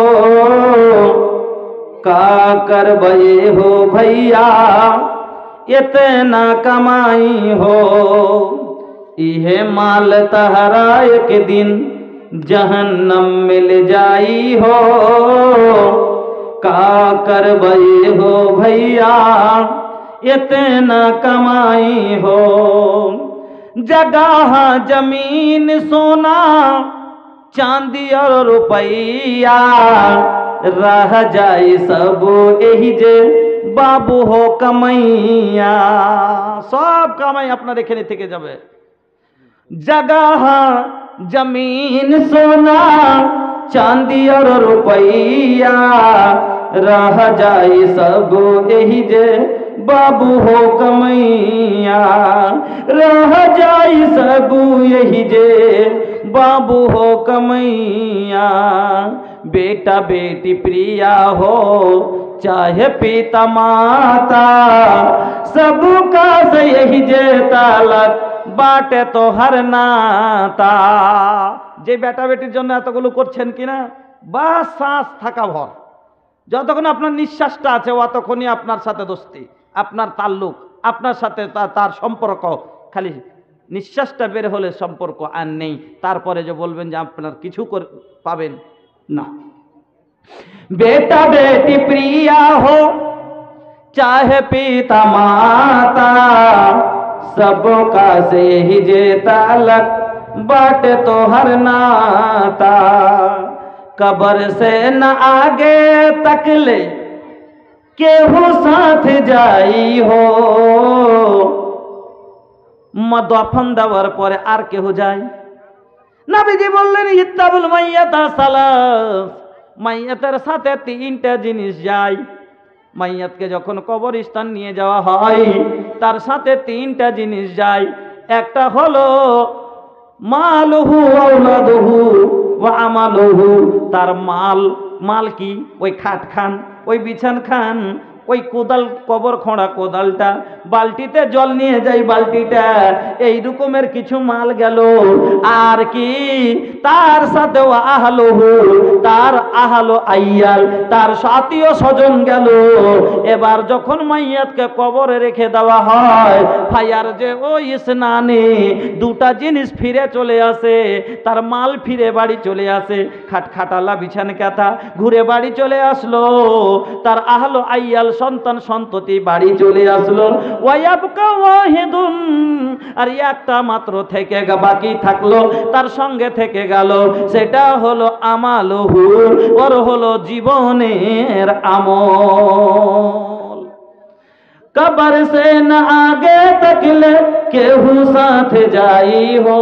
का करबे हो भैया इतना कमाई हो। इहे माल तहरा एक दिन जहन्नम मिल जाई हो, का करबे हो भैया इतना कमाई हो। जगह जमीन सोना चांदी और रुपया रह जाए सब यही जे बाबू हो कमैया। सब कमाई আপনার এখানে থেকে যাবে। जगह जमीन सोना चांदी और रुपया रह जाए सब यही जे बाबू हो कमैया। रह जाए सब यही जे बाबू हो कमैया। बेटा बेटी प्रिया हो चाहे पिता माता, सबका से यही जे तालक बाटे तो हर नाता। যে বেটা বেটির জন্য এতগুলো করছেন কিনা, বাস শ্বাস থাকা ভর, যতক্ষণ আপনার নিঃশ্বাসটা আছে অতক্ষণই আপনার সাথে দোস্তি, আপনার তাল্লুক, আপনার সাথে তার সম্পর্ক। খালি নিঃশ্বাসটা বের হলে সম্পর্ক আর নেই। তারপরে যে বলবেন যে আপনার কিছু পাবেন না। बेटा बेटी प्रिया हो चाहे पिता माता, सबका से ही जे तालक बाटे तो हर नाता। कबर से न आगे तक ले केहू साथ जाई हो, दफन देওয়ার পরে আর কেউ যায়? নবীজি বললেন ইত্তাবুল মাইয়াতা সালাস, মাইয়াতের সাথে তিনটা জিনিস যায়। মাইয়াতকে যখন কবরস্থান নিয়ে যাওয়া হয় তার সাথে তিনটা জিনিস যায়। একটা হলো মালুহু আওলাদুহু ওয়া আমালুহু, তার মাল কি? ওই খাট খান, ওই বিছান খান, ওই কোদাল, কবর খোঁড়া কোদালটা, বালতিতে জল নিয়ে যাই বালতিটা, এই রকমের কিছু মাল গেল। আর কি? তার সাথে আহলুহু, তার আহলো আইয়াল, তার আত্মীয় স্বজন গেল। এবার যখন মাইয়াতকে কবরে রেখে দেওয়া হয়, ফায়ার যে ওই স্নানে দুটা জিনিস ফিরে চলে আসে, তার মাল ফিরে বাড়ি চলে আসে। খাটালা বিছান কাঁথা ঘুরে বাড়ি চলে আসলো, তার আহলো আইয়াল সন্তান সন্ততি বাড়ি চলে আসলো। ওয়ায়াবকা ওয়াহিদুন, আর একটা মাত্র থেকে বাকি থাকলো, তার সঙ্গে থেকে গেল, সেটা হলো আমালহু, ওর হলো জীবনের আমল। कबर से न आगे तक ले केहू साथ जाई हो।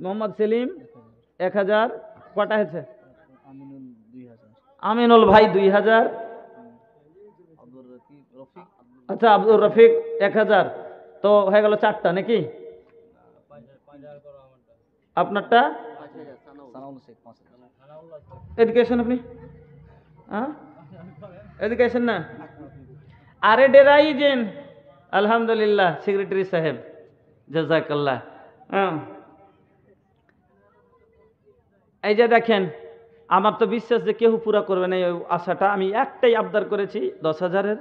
मोहम्मद सेलिम 1000, কটা হয়েছে? আমিনুল ভাই 2000, আচ্ছা আব্দুর রফিক 1000, তো হয়ে গেল 4টা নাকি? আপনারটা এডুকেশন, আপনি হ্যাঁ এডুকেশন না? আরে ডেরাইজেন, আলহামদুলিল্লাহ সেক্রেটারি সাহেব, জাযাকাল্লাহ। এই যে দেখেন, আমার তো বিশ্বাস যে কেউ পুরা করবে না এই আশাটা। আমি একটাই আবদার করেছি 10,000-এর,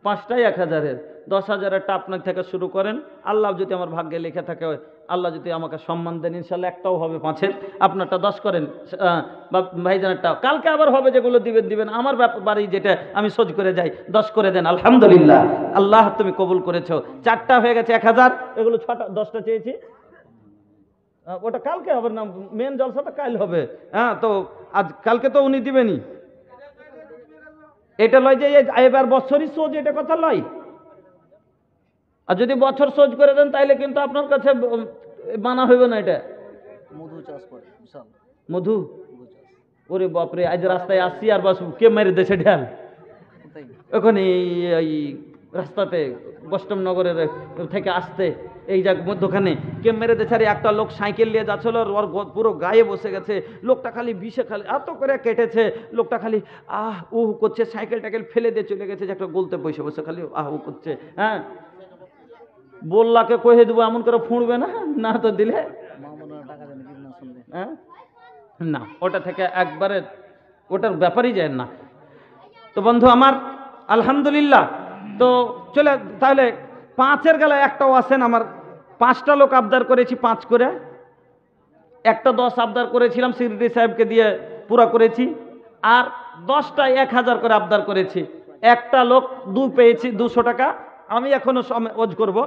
5টাই 1000-এর। 10,000-এরটা আপনার থেকে শুরু করেন, আল্লাহ যদি আমার ভাগ্যে লিখে থাকে, আল্লাহ যদি আমাকে সম্মান দেন, ইনশাল্লাহ একটাও হবে 5-এর। আপনারটা 10 করেন, ভাইজানেরটা কালকে আবার হবে, যেগুলো দিবেন। আমার বাড়ি যেটা আমি সোজ করে যাই, 10 করে দেন। আলহামদুলিল্লাহ, আল্লাহ তুমি কবুল করেছো। 4টা হয়ে গেছে 1000, এগুলো 6টা 10টা চেয়েছি, ওটা কালকে হবে না, মেন জলসাটা কাল হবে। হ্যাঁ, তো আজ কালকে তো উনি দিবেনি। এটা লয় যে এবার বছরই সোজ, এটা কথা লয়। আর যদি বছর সোজ করে দেন তাইলে কিন্তু আপনার কাছে মানা হইবে না। এটা মধু চাষ করে, বিশাল মধু। ওরে বাপরে, আজ রাস্তায় আসছি আর বাস কে মেরে দেশে ঢাল। ওখানে এই রাস্তাতে বৈষ্ণবনগরের থেকে আসতে এই যাক মধ্যখানে কে মেরে দেছারি একটা লোক সাইকেল নিয়ে যাচ্ছিল, ওর পুরো গায়ে বসে গেছে। লোকটা খালি বিষে খালি এত করে কেটেছে, লোকটা খালি আহ উহ করছে, সাইকেল টাইকেল ফেলে দিয়ে চলে গেছে, যে একটা গলতে বসে বসে খালি আহ উ করছে। হ্যাঁ, বললাকে কহে দেবো এমন করে ফুঁড়বে না, না তো দিলে হ্যাঁ না, ওটা থেকে একবারে ওটার ব্যাপারই যায় না। তো বন্ধু আমার আলহামদুলিল্লাহ, তো চলে তাহলে 5-এর গেলে একটাও আসেন। আমার 5টা লোক আবদার করেছি 5 করে, একটা 10 আবদার করেছিলাম সিরিডি সাহেবকে দিয়ে পুরা করেছি, আর 10টা 1000 করে আবদার করেছি। একটা লোক 2 পেয়েছি 200 টাকা। আমি এখনো ওজ করব।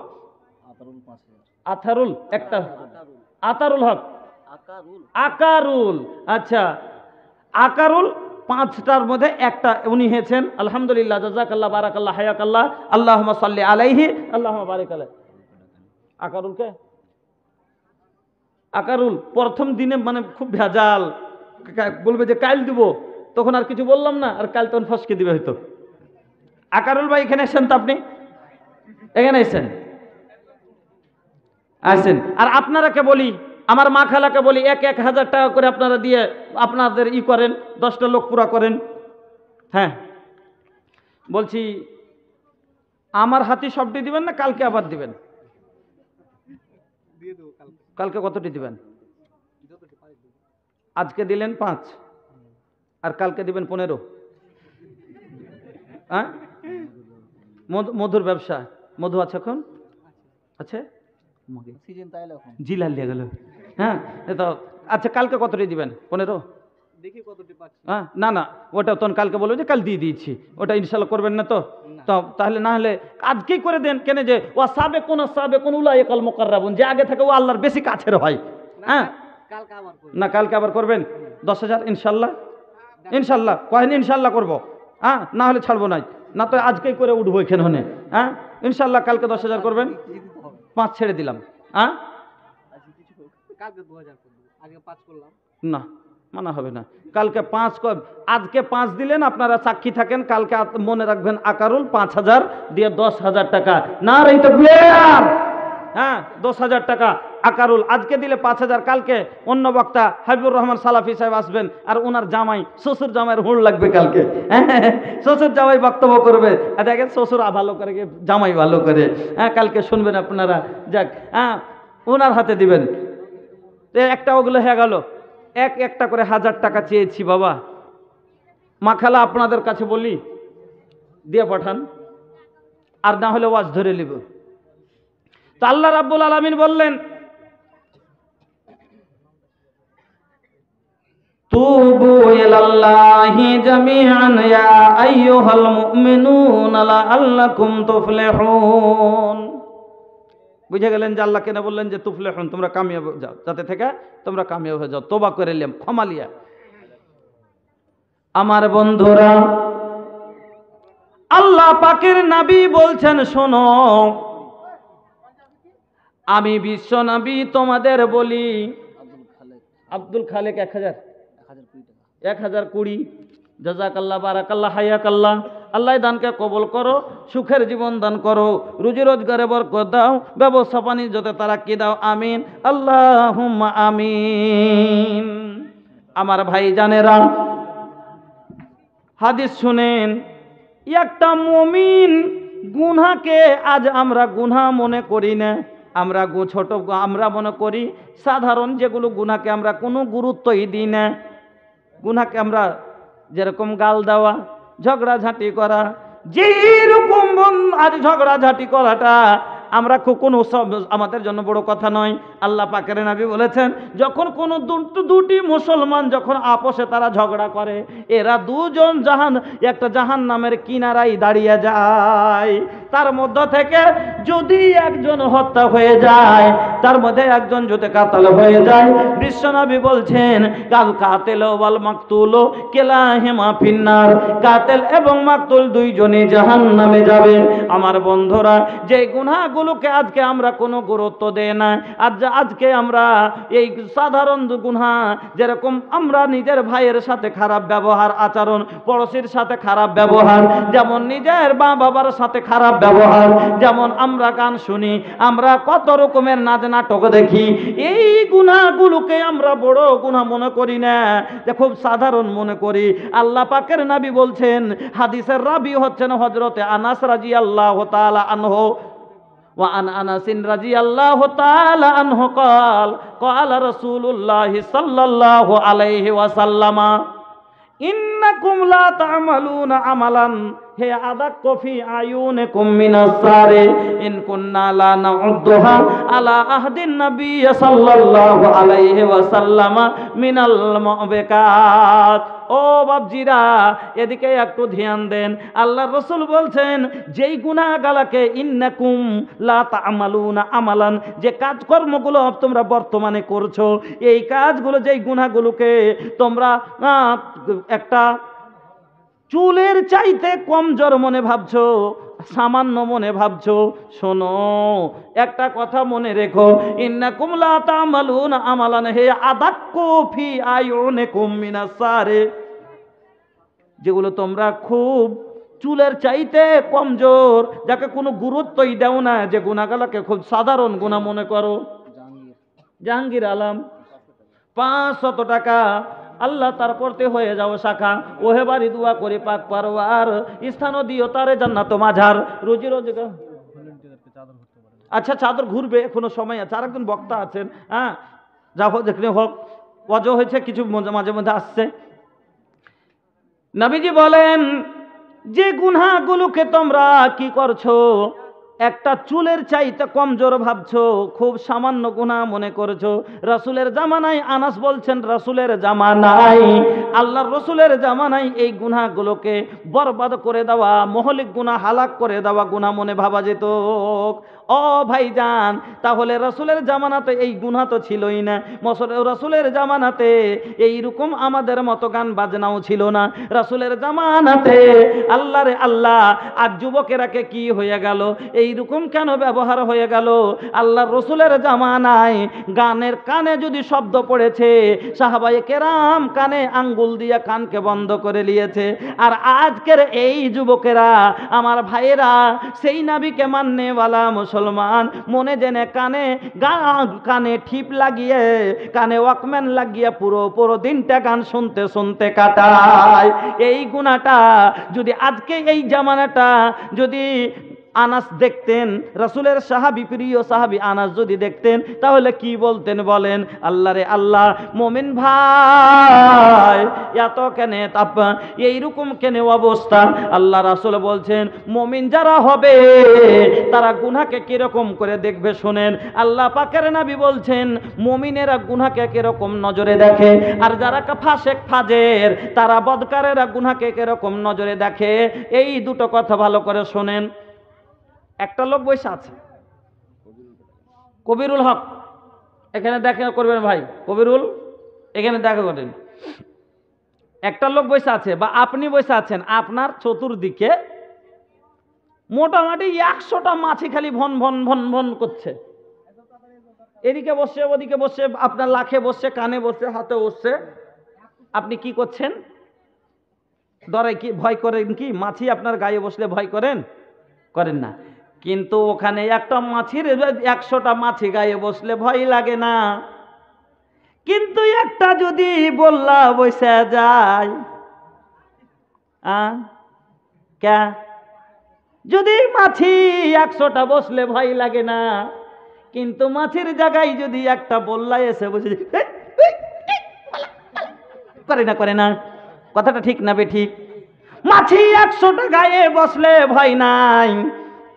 আতারুল একটা আতারুল হক আকারুল, আচ্ছা আকারুল 5টার মধ্যে একটা উনি হয়েছেন। আলহামদুলিল্লাহ, জাযাকাল্লাহ, বারাকাল্লাহ, হায়াকাল্লাহ, আল্লাহুম্মা সাল্লি আলাইহি, আল্লাহুম্মা বারিক আলাইহি। আকারুলকে আকারুল প্রথম দিনে মানে খুব ভেজাল, বলবে যে কাল দিব, তখন আর কিছু বললাম না, আর কাল তখন ফসকে দিবে হয়তো। আকারুল ভাই এখানে এসেছেন তো, আপনি এখানে এসেছেন আসেন। আর আপনারাকে বলি, আমার মা খালাকে বলি 1000 টাকা করে আপনারা দিয়ে আপনাদের ই করেন, 10টা লোক পুরা করেন। হ্যাঁ বলছি, আমার হাতি সবটি দিবেন না কালকে আবার দিবেন? কালকে কতটি দিবেন? আজকে দিলেন 5 আর কালকে দিবেন 15। হ্যাঁ, মধুর ব্যবসা, মধু আছে এখন? আছে জিলাল দিয়ে গেল। হ্যাঁ তো আচ্ছা, কালকে কতটি দিবেন? 15? দেখি কতটি পাচ্ছি। হ্যাঁ না না, ওটা তখন কালকে বলবো যে কাল দিয়ে দিয়েছি, ওটা ইনশাল্লাহ করবেন না তো? তাহলে না হলে আজকেই করে দেন। কেন যে ও সাবেকুন উলাইকাল মুকাররাবুন, যে আগে থেকে ও আল্লাহর বেশি কাছের হয়। হ্যাঁ না, কালকে আবার করবেন 10,000 ইনশাল্লাহ। ইনশাল্লাহ কয়েন ইনশাল্লাহ করবো। হ্যাঁ না হলে ছাড়বো না তো আজকেই করে উঠবো এখানে। হ্যাঁ ইনশাল্লাহ কালকে 10,000 করবেন। 5 ছেড়ে দিলাম। হ্যাঁ না, মানা হবে না। কালকে 5 আজকে 5 দিলেন, আপনারা সাক্ষী থাকেন। কালকে মনে রাখবেন আকারুল 5000 দিয়ে 10,000 টাকা। না রে তো হ্যাঁ 10,000 টাকা আকারুল আজকে দিলে 5000, কালকে অন্য বক্তা হাবিবুর রহমান সালাফি সাহেব আসবেন, আর ওনার জামাই শ্বশুর জামাইয়ের হুড় লাগবে কালকে। শ্বশুর জামাই বক্তব্য করবে, দেখেন শ্বশুর ভালো করে জামাই ভালো করে। হ্যাঁ কালকে শুনবেন আপনারা। যাক, হ্যাঁ ওনার হাতে দিবেন। একটা ওগুলো হয়ে গেল। একটা করে 1000 টাকা চেয়েছি বাবা। মাখালা আপনাদের কাছে বলি দিয়ে পাঠান, আর না হলে ওয়াজ ধরে নিব। তো আল্লাহ রাব্বুল আলামিন বললেন, তুবু ইলাল্লাহি জামিআন ইয়া আইয়ুহাল মুমিনুনা লাআল্লাকুম তুফলিহুন। বুঝে গেলেন যে আল্লাহ কেন বললেন যে তুফলিহুন, তোমরা কামিয়াব যাও, যাতে থেকে তোমরা কামিয়াব হয়ে যাও, তওবা করে নিলাম, ক্ষমা লিয়া। আমার বন্ধুরা, আল্লাহ পাকের নবী বলছেন, শোনো আমি বিশ্ব নবী তোমাদের বলি। আব্দুল খালেক 1020 জাযাকাল্লাহ, বারাকাল্লাহ, হায়াকাল্লাহ। আল্লাহ দানকে কবুল করো, সুখের জীবন দান করো, রুজি রোজগারে বরকত দাও, ব্যবসা বাণিজ্যতে তারাক্কি দাও, আমিন আল্লাহুম্মা আমিন। আমার ভাই জানেরা, হাদিস শুনেন। একটা মুমিন গুনাহকে আজ আমরা গুনাহ মনে করি না, আমরা ছোট আমরা মনে করি সাধারণ যেগুলো গুনাহকে আমরা কোনো গুরুত্বই দিই না। গুনাহকে আমরা যেরকম গাল দেওয়া, ঝগড়াঝাঁটি করা, যেরকম আজ ঝগড়াঝাঁটি করাটা আমরা কোনো আমাদের জন্য বড় কথা নয়। আল্লাহ পাকের নবী বলেছেন, যখন কোনো দুটি মুসলমান যখন আপোষে তারা ঝগড়া করে, এরা দুজন একটা জাহান্নামের কিনারায় দাঁড়িয়ে যায়। তার মধ্য থেকে যদি একজন হত্যা হয়ে যায়, তার মধ্যে একজন যদি কাতাল হয়ে যায়, বিশ্বনবী বলছেন কাল কাতিল ওয়াল মাকতুল কিলাহিমা ফিন্নার, কাতিল এবং মাকতুল দুইজনই জাহান্নামে যাবে। আমার বন্ধুরা, যে গুনাহগুলোকে আজকে আমরা কোনো গুরুত্ব দেই না, আজকে আমরা এই সাধারণ গুনাহ, যেরকম আমরা নিজের ভাইয়ের সাথে খারাপ ব্যবহার আচরণ, পড়োশির সাথে খারাপ ব্যবহার, যেমন নিজের মা বাবার সাথে খারাপ ব্যবহার, যেমন আমরা গান শুনি, আমরা কত রকমের নাচ নাটক দেখি, এই গুনাহগুলোকে আমরা বড় গুনাহ মনে করি না, যে খুব সাধারণ মনে করি। আল্লাহ পাকের নবী বলছেন, হাদিসের রাবি হচ্ছেন হযরতে আনাস রাদিয়াল্লাহু তাআলা আনহু, وعن أنس رضي الله تعالى عنه قال قال رسول الله صلى الله عليه وسلم إنكم لا تعملون عملا هي أدق في أعينكم من السار إن كنا لا نعدها على عهد النبي صلى الله عليه وسلم من الموبقات। ও বাবজিরা, এদিকে একটু ধ্যান দেন। আল্লাহর রাসূল বলছেন, যেই গুনাহগালাকে ইন্নাকুম লা তা'মালুনা আমালান, যে কাজকর্মগুলো তোমরা বর্তমানে করছো, এই কাজগুলো, যেই গুনাহগুলোকে তোমরা একটা চুলের চাইতে কমজোর মনে ভাবছো, সামান্য মনে ভাবছো, শোনো একটা কথা মনে রেখো, ইন্নাকুম লা তা'মালুনা আমালান হে আদাক্কু ফি আয়ুনিকুম মিনাস সারে, যেগুলো তোমরা খুব চুলের চাইতে কমজোর, যাকে কোনো গুরুত্বই দাও না, যে গুনাহগুলোকে খুব সাধারণ গুনাহ মনে করো। জাহাঙ্গীর আলম 500 টাকা আল্লাহ তার পড়তে হয়ে যাও শাখা, ওহে বাড়ি দোয়া করে পাক পারওয়ার স্থানও দিও তারে জান্নাত মাঝার, রোজি রোজগার। আচ্ছা, চাদর ঘুরবে, এখনো সময় আছে, আরেকজন বক্তা আছেন, হ্যাঁ যা হোক দেখলে হোক, ওয়াজও হয়েছে, কিছু মাঝে মধ্যে আসছে। নবীজি বলেন, যে গুনাহগুলোকে তোমরা কি করছো, একটা চুলের চাইতে কমজোর ভাবছো, খুব সামান্য গুনাহ মনে করছো। রাসূলের জামানায়, আনাস বলছেন রাসূলের জামানায়, আল্লাহর রাসূলের জামানায় এই গুনাহগুলোকে বরবাদ করে দেওয়া, মহলিক গুনাহ, হালাক করে দেওয়া গুনাহ মনে ভাবা যেত। ও ভাইজান, তাহলে রাসূলের জামানাতে এই গুনাহ তো ছিলই না। রাসূলের জামানাতে এইরকম আমাদের মতো গান বাজনাও ছিল না। রাসূলের জামানাতে আল্লাহরে আল্লাহ, আর যুবকেরাকে কি হয়ে গেল, এইরকম কেন ব্যবহার হয়ে গেল? আল্লাহর রাসূলের জামানায় গানের কানে যদি শব্দ পড়েছে, সাহাবায়ে কেরাম কানে আঙ্গুল দিয়ে কানকে বন্ধ করে নিয়েছে। আর আজকের এই যুবকেরা, আমার ভাইয়েরা, সেই নবীকে মাননেওয়ালা মুসলমান, মনে জেনে কানে ঠিপ লাগিয়ে, কানে ওয়াকম্যান লাগিয়ে পুরো দিনটা গান শুনতে শুনতে কাটায়। এই গুনাহটা যদি আজকে এই জামানাটা যদি আনাস দেখতেন, রাসূলের সাহাবী, প্রিয় সাহাবী আনাস যদি দেখতেন, তাহলে কি বলতেন বলেন? আল্লাহ রে আল্লাহ, মুমিন ভাই এত কেন তাপ, এইরকম কেন অবস্থা? আল্লাহ রাসূল বলছেন, মুমিন যারা হবে তারা গুনাহকে কিরকম করে দেখবে শুনেন। আল্লাহ পাকের নবী বলছেন, মুমিনেরা গুনাহকে কিরকম নজরে দেখে, আর যারা ফাসেক ফাজের, তারা বদকারেরা গুনাহকে কিরকম নজরে দেখে। এই দুটো কথা ভালো করে শুনেন। একটা লোক বসে আছে, কবিরুল হক, এখানে দেখা করবেন ভাই, কবিরুল এখানে দেখা করেন। একটা লোক বসে আছে, বা আপনি বসে আছেন, আপনার চতুর্দিকে মোটামুটি 100টা মাছি খালি ভন ভন ভন ভন করছে। এদিকে বসছে, ওদিকে বসছে, আপনার লাখে বসছে, কানে বসছে, হাতে বসছে। আপনি কি করছেন? ডরে কি, ভয় করেন কি? মাছি আপনার গায়ে বসলে ভয় করেন? করেন না। কিন্তু ওখানে একটা মাছির 100টা মাছি গায়ে বসলে ভয় লাগে না। কিন্তু একটা যদি বললা বসে যায়, যদি মাছি 100টা বসলে ভয় লাগে না, কিন্তু মাছির জায়গায় যদি একটা বললা এসে বসে করে না? কথাটা ঠিক না বে ঠিক? মাছি 100টা গায়ে বসলে ভয় নাই,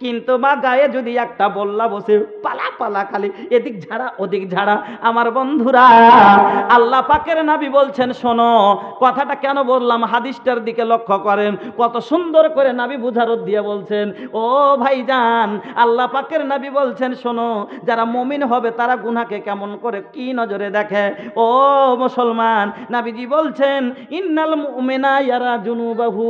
কিন্তু মা গায়ে যদি একটা বল্লা বসে পালা পালা খালি এদিক ঝাড়া ওদিক ঝাড়া। আমার বন্ধুরা, আল্লাহ পাকের নবী বলছেন, শোনো কথাটা কেন বললাম, হাদিসটার দিকে লক্ষ্য করেন, কত সুন্দর করে নবী বুঝারত দিয়ে বলছেন। ও ভাইজান, আল্লাহ পাকের নবী বলছেন, শোনো যারা মুমিন হবে তারা গুনাহকে কেমন করে কি নজরে দেখে। ও মুসলমান, নবীজি বলছেন, ইন্নাল মুমিনা ইয়ারা জুনুবাহু,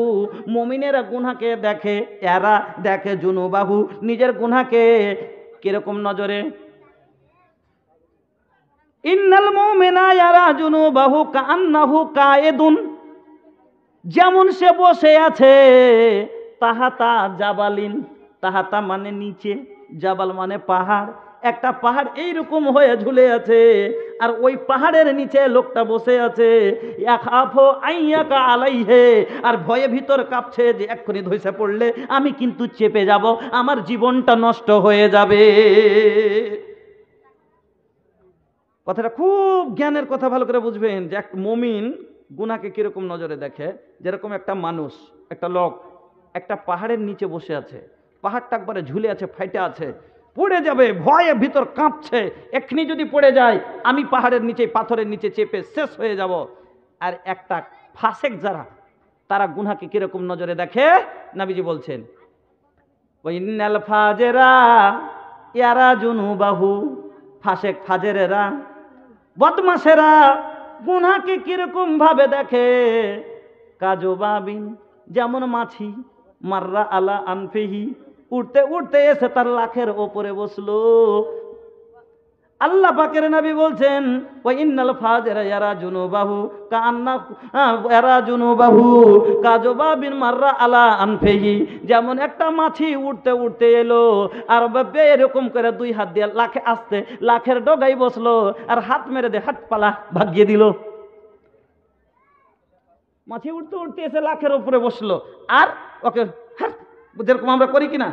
মুমিনেরা গুনাহকে দেখে, এরা দেখে জুনুবাহু, নিজের গুনাহকে কিরকম নজরে। ইন্নাল মুমিনা ইয়ারা জুনুবাহু কান্নাহু কায়েদুন, যেমন সে বসে আছে, তাহাতা জাবালিন, তাহাতা মানে নিচে, জাবাল মানে পাহাড়, একটা পাহাড় এইরকম হয়ে ঝুলে আছে, আর ওই পাহাড়ের নিচে লোকটা বসে আছে, ইয়াখাফু আইয়াকা আলাইহে, আর ভয়ে ভিতর কাঁপছে যে এক্ষুনি ধসে পড়লে আমি কিন্তু চেপে যাব, আমার জীবনটা নষ্ট হয়ে যাবে। কথাটা খুব জ্ঞানের কথা, ভালো করে বুঝবেন যে এক মুমিন গুনাহকে কিরকম নজরে দেখে। যেরকম একটা মানুষ, একটা লোক একটা পাহাড়ের নিচে বসে আছে, পাহাড়টা একবারে ঝুলে আছে, ফাইটে আছে, পড়ে যাবে, ভয়ে ভিতর কাঁপছে, এক্ষুনি যদি পড়ে যায় আমি পাহাড়ের নিচে পাথরের নিচে চেপে শেষ হয়ে যাব। আর একটা ফাসেক যারা, তারা গুনাহকে কিরকম নজরে দেখে, নবীজি বলছেন, ওয়াইনাল ফাজেরা ইয়ারা জুনুবাহু, ফাসেক ফাজেরেরা, বদমাশেরা গুনাহকে কিরকম ভাবে দেখে, কাজুবাবিন, যেমন মাছি, মাররা আলা আনফিহি, উঠতে উঠতে এসে তার লাখের ওপরে বসলো। আল্লাহ পাকের নবী বলছেন, ওয়া ইন্নাল ফাজিরা ইয়ারা জুনুবাহু কান্না ইয়ারা জুনুবাহু কাজুবাবিন মাররা আলা আনফিহি, যেমন একটা মাছি উঠতে উঠতে এলো আর এরকম করে দুই হাত দিয়ে লাখে আসতে লাখের ডগায় বসলো, আর হাত মেরে দিয়ে হাত পালা ভাগিয়ে দিল। মাছি উঠতে উঠতে এসে লাখের উপরে বসলো, আর ওকে যেরকম আমরা করি কিনা।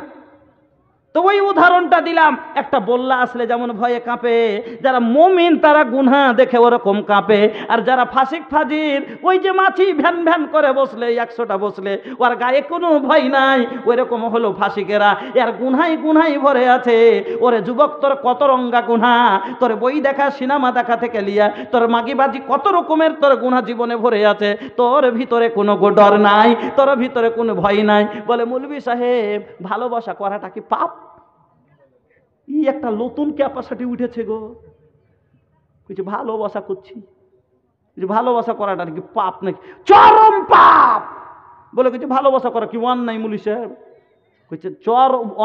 তো ওই উদাহরণটা দিলাম, একটা বল্লা আসলে যেমন ভয়ে কাঁপে, যারা মুমিন তারা গুনাহ দেখে ওরকম কাঁপে, আর যারা ফাসিক ফাজির, ওই যে মাছি ভ্যান ভ্যান করে বসলে 100টা বসলে ওর গায়ে কোনো ভয় নাই, ওই রকম হলো ফাসিকেরা, এর গুনাই গুনাই ভরে আছে। ওরে যুবক, তোর কত রঙ্গা গুনাহ, তোর বই দেখা সিনেমা দেখা থেকে লিয়া তোর মাগিবাজি কত রকমের তোর গুনাহ জীবনে ভরে আছে, তোর ভিতরে কোনো ডর নাই, তোর ভিতরে কোনো ভয় নাই। বলে মৌলভী সাহেব, ভালোবাসা করাটা কি পাপ? একটা নতুন ক্যাপাসিটি উঠেছে গো, কিছু ভালোবাসা করছি, কিছু ভালোবাসা করাটা নাকি পাপ নাকি? চরম পাপ। বলে কিছু ভালোবাসা করা কি অন্যায়? মুলি সাহেব কইছে,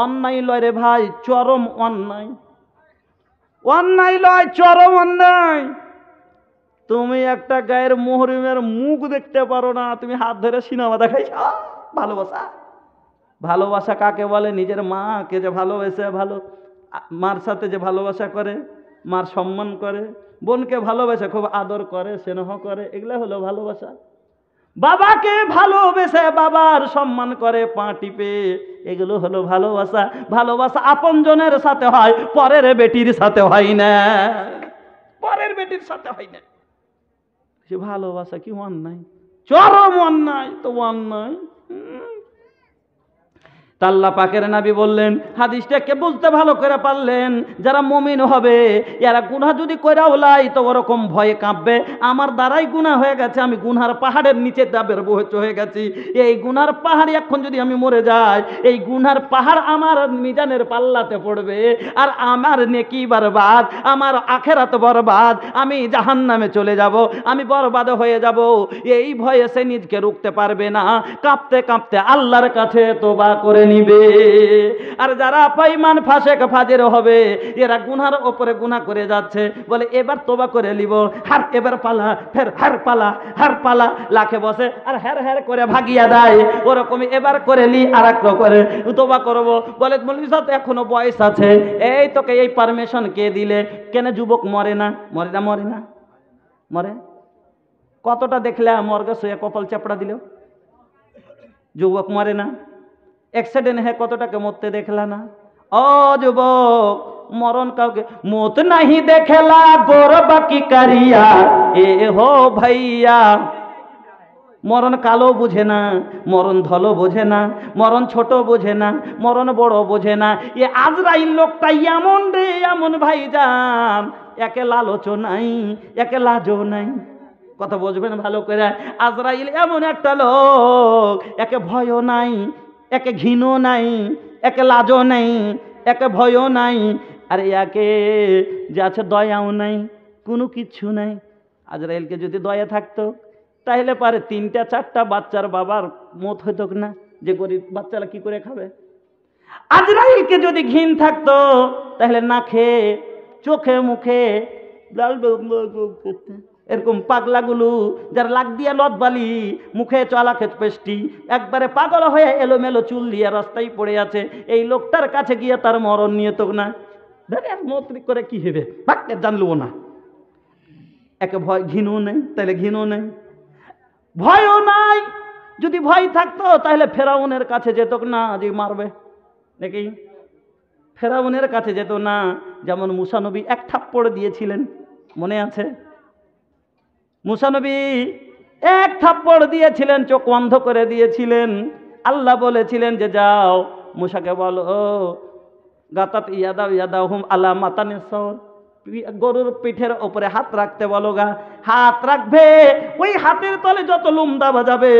অন্যায় লয় রে ভাই, চরম অন্যায়। অন্যায় লয়, চরম অন্যায়। তুমি একটা গায়ের মুহরিমের মুখ দেখতে পারো না, তুমি হাত ধরে সিনেমা দেখাইছ। ভালোবাসা? ভালোবাসা কাকে বলে? নিজের মাকে যে ভালোবেসে, ভালো মার সাথে যে ভালোবাসা করে, মার সম্মান করে, বোনকে ভালোবেসে খুব আদর করে, স্নেহ করে, এগুলো হলো ভালোবাসা। বাবাকে ভালোবেসে বাবার সম্মান করে, পা টিপে, এগুলো হলো ভালোবাসা। ভালোবাসা আপনজনের সাথে হয়, পরের বেটির সাথে হয় না, পরের বেটির সাথে হয় না। সে ভালোবাসা কি অন্যায়? চরম অন্যায়। তো অন্যায় আল্লাহ পাকের নবী বললেন, হাদিসটাকে বুঝতে ভালো করে পারলেন, যারা মুমিন হবে এরা গুনাহ যদি কইরাও লাই তো ওরকম ভয়ে কাঁপবে, আমার দ্বারাই গুনাহ হয়ে গেছে, আমি গুনার পাহাড়ের নিচে দাবের হয়ে গেছি, এই গুনার পাহাড় এখন যদি আমি মরে যাই, এই গুনার পাহাড় আমার মিজানের পাল্লাতে পড়বে, আর আমার নেকি বরবাদ, আমার আখেরাত বরবাদ, আমি জাহান্নামে চলে যাব, আমি বরবাদ হয়ে যাব। এই ভয়ে সে নিজকে রুখতে পারবে না, কাঁপতে কাঁপতে আল্লাহর কাছে তওবা করে নিবে। আর যারা বেঈমান ফাসেক ফাজির হবে, এরা গুনার উপরে গুনাহ করে যাচ্ছে, বলে এবার তওবা করে নিব, হার এবার পালা, ফের হার পালা, হার পালা, লাখে বসে আর হের হের করে ভাগিয়া দেয়, ওরকম এবার করে নি আর এক করে তওবা করব। বলে মৌলভী সাহেব এখনো বয়স আছে, এই তোকে এই পারমিশন কে দিলে? কেন যুবক মরে না? মরে না, মরে না, মরে। কতটা দেখলে মর্গে শুয়ে কপাল চাপড়া দিল, যুবক মরে না? অ্যাক্সিডেন্ট হয়ে কতটাকে মরতে দেখলা না? ও যুবক, মরণ কাউকে মত नहीं দেখলা, গোর বাকি কারিয়া এ হো ভাইয়া, মরণ কালো বোঝে না, মরণ ধলো বোঝে না, মরণ ছোট বোঝে না, মরণ বড় বোঝে না। এ আজরাইল লোকটা এমন রে এমন ভাইজান, একে লালচও নাই, একে লাজও নাই। কথা বুঝবেন ভালো করে। আজরাইল এমন একটা লোক, একে ভয়ও নাই, একে ঘৃণও নাই, একে লাজও নাই, একে ভয়ও নাই, আর একে যে আছে দয়াও নাই, কোনো কিচ্ছু নাই। আজরাইলকে যদি দয়া থাকতো তাহলে পারে 3টা 4টা বাচ্চার বাবার মত হইত না, যে গরিব বাচ্চারা কি করে খাবে। আজরাইলকে যদি ঘিন থাকতো তাহলে না খেয়ে চোখে মুখে এরকম পাগলাগুলো যার লাগ দিয়া লতবালি, মুখে চলাকে পেস্টি, একবারে পাগল হয়ে এলোমেলো চুল দিয়ে রাস্তায় পড়ে আছে, এই লোকটার কাছে গিয়ে তার মরণ নিয়ে তো না মত করে কি হবে, জানলুও না। একে ভয় ঘৃণও নেই, তাহলে ঘৃণও নেই, ভয়ও নাই। যদি ভয় থাকতো তাহলে ফেরাউনের কাছে যেত না, যে মারবে নাকি, ফেরাউনের কাছে যেত না। যেমন মুসা নবী 1 থাপ্পড় দিয়েছিলেন, মনে আছে? মুসা নবী 1 থাপ্পড় দিয়েছিলেন, চোখ অন্ধ করে দিয়েছিলেন। আল্লাহ বলেছিলেন যে যাও মুসাকে বলো গাতাত ইয়াদাহুম আলা মাতানিসর, গরুর পিঠের ওপরে হাত রাখতে বলো গা। হাত রাখবে, ওই হাতের তলে যত লুমদা বাজাবে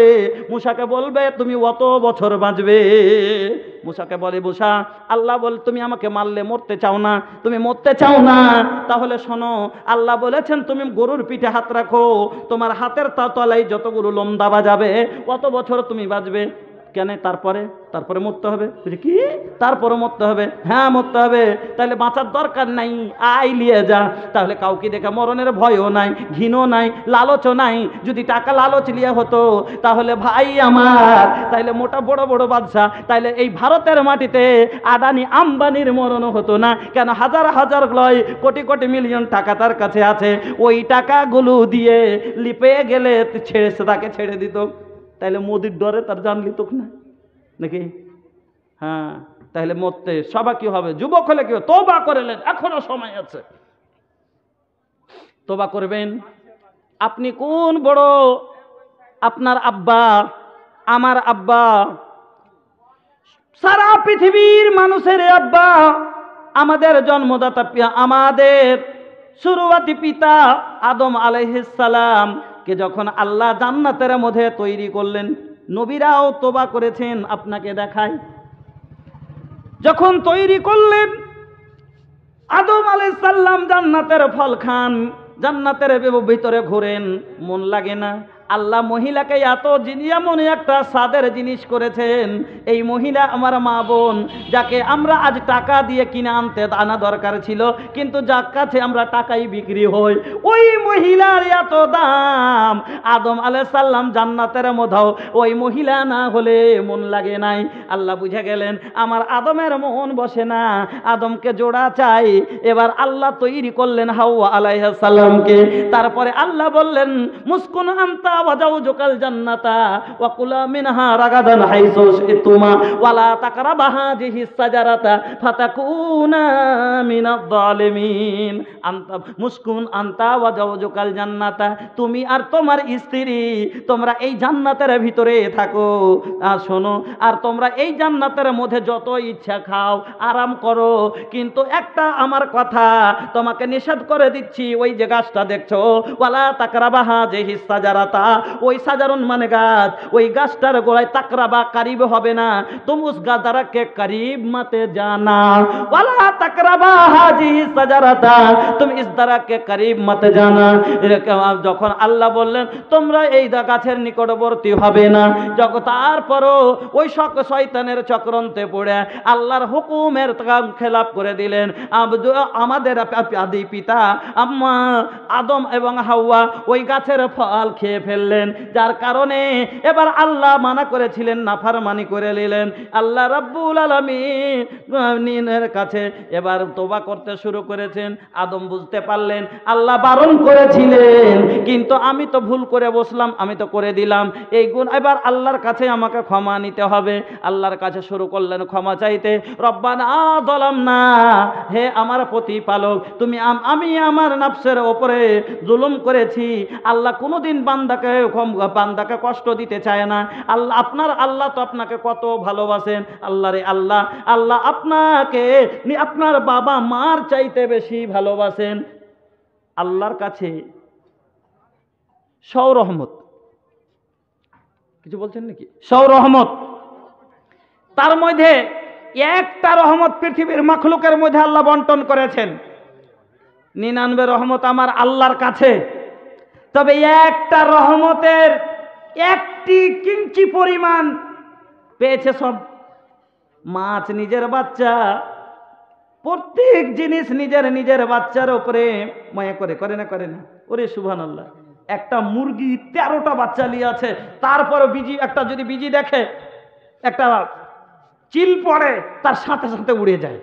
মুসাকে বলবে তুমি অত বছর বাঁচবে। মুসাকে বলে মুসা, আল্লাহ বলে তুমি আমাকে মারলে মরতে চাও না, তুমি মরতে চাও না, তাহলে শোনো আল্লাহ বলেছেন তুমি গরুর পিঠে হাত রাখো, তোমার হাতের তলায় যতগুলো লুমদা বাজাবে অত বছর তুমি বাঁচবে। কেন? তারপরে মরতে হবে। কি তারপরে মরতে হবে? হ্যাঁ মরতে হবে। তাহলে বাঁচার দরকার নাই, আই লিয়ে যা। তাহলে কাউকে দেখে মরণের ভয়ও নাই, ঘৃণও নাই, লালচও নাই। যদি টাকা লালচ লিয়ে হতো তাহলে ভাই আমার, তাহলে মোটা বড় বড় বাদশা, তাহলে এই ভারতের মাটিতে আদানি আম্বানির মরণও হতো না। কেন? হাজার হাজার লয় কোটি কোটি মিলিয়ন টাকা তার কাছে আছে, ওই টাকাগুলো দিয়ে লিপে গেলে তাকে ছেড়ে দিত। তাইলে মোদির ডরে তার জান লিত না নাকি? হ্যাঁ, তাহলে মরতে সবাই কি হবে? যুবক হলে কি হবে? তওবা করলেন, এখনো সময় আছে, তওবা করবেন। আপনি কোন বড়, আপনার আব্বা, আমার আব্বা, সারা পৃথিবীর মানুষের আব্বা, আমাদের জন্মদাতা, আমাদের শুরুয়াতি পিতা আদম আলাইহিস সালাম কে যখন আল্লাহ জান্নাতের মধ্যে তৈরি করলেন, নবীরাও তওবা করেছেন। আপনাকে দেখায়, যখন তৈরি করলেন আদম আলাইহিস সালাম জান্নাতের ফল খান, জান্নাতের ভিতরে ঘোরেন, মন লাগে না। আল্লাহ মহিলাকে এত এমন একটা স্বাদের জিনিস করেছেন, এই মহিলা আমার মা বোন, যাকে আমরা আজ টাকা দিয়ে কিনে আনা দরকার ছিল, কিন্তু যার কাছে আমরা টাকাই বিক্রি হই, ওই মহিলার এত দাম। আদম আলাইহিস সালাম জান্নাতের মধ্যেও ওই মহিলা না হলে মন লাগে নাই। আল্লাহ বুঝে গেলেন আমার আদমের মন বসে না, আদমকে জোড়া চাই। এবার আল্লাহ তৈরি করলেন হাওয়া আলাইহিস সালামকে। তারপরে আল্লাহ বললেন মুসকুন আনতা ওয়া জাওজুকাল জান্নাতা ওয়া কুলা মিনহা রাগাদান হাইসু শিতুমা ওয়ালা তাকরাবা হাযিহিস সাজারাতা ফাতাকুনা মিনাজ জালিমিন। আনতা মুসকুন আনতা ওয়া জাওজুকাল জান্নাতা, তুমি আর তোমার স্ত্রী তোমরা এই জান্নাতের ভিতরে থাকো। আর শোনো, আর তোমরা এই জান্নাতের মধ্যে যত ইচ্ছা খাও, আরাম করো, কিন্তু একটা আমার কথা তোমাকে নিষেধ করে দিচ্ছি, ওই যে গাছটা দেখছো ওয়ালা তাকরাবা হাযিহিস সাজারাতা, ওই সাজারুন মানে গাছ, ওই গাছটার গোড়ায় তাকরাবা কারিব হবে না, তুম উস গাছদারা কে করিব মতে জানা, ওয়ালা তাকরাবা হাযিহিস সাজারাতা তুম ইস দারা কে করিব মতে জানা। যখন আল্লাহ বললেন তোমরা এই গাছের নিকটবর্তী হবে না, তারপরও ওই শয়তানের চক্রান্তে পড়ে আল্লাহর হুকুমের খেলাপ করে দিলেন। আমাদের আদি পিতা আম্মা আদম এবং হাওয়া ওই গাছের ফল খেয়ে ফেললেন, যার কারণে এবার আল্লাহ মানা করেছিলেন, নাফরমানি করে নিলেন। আল্লাহ রাব্বুল আলামিনের কাছে এবার তওবা করতে শুরু করেছেন। আদম বুঝতে পারলেন আল্লাহ বারণ করেছিলেন, কিন্তু আমি তো ভুল করে বসলাম, আমি তো করে দিলাম এই গুণ, এবার আল্লাহর কাছে আমাকে ক্ষমা নিতে হবে। আল্লাহর কাছে শুরু করলেন ক্ষমা চাইতে। রব্বানা যালামনা, হে আমার প্রতিপালক, তুমি আমি আমার নফসের ওপরে জুলুম করেছি। আল্লাহ কোনোদিন বান্দাকে বান্দাকে কষ্ট দিতে চায় না। আল্লাহ আপনার আল্লাহ তো আপনাকে কত ভালোবাসেন। আল্লাহ রে আল্লাহ, আল্লাহ আপনাকে আপনার বাবা মার চাইতে বেশি ভালোবাসেন। আল্লাহর কাছে সৌরহমত, কিছু বলছেন নাকি? সৌরহমত, তার মধ্যে একটা রহমত পৃথিবীর মাখলুকের মধ্যে আল্লাহ বন্টন করেছেন। 99 রহমত আমার আল্লাহর কাছে, তবে একটা রহমতের একটি কিঞ্চি পরিমাণ পেয়েছে সব। মাছ নিজের বাচ্চা, প্রত্যেক জিনিস নিজের নিজের বাচ্চার উপরে মায়া করে না করে না? ওরে সুবহানাল্লাহ, একটা মুরগি 13টা বাচ্চা নিয়ে আছে, তারপরে বিজি একটা যদি বিজি দেখে, একটা চিল পড়ে, তার সাথে সাথে উড়ে যায়।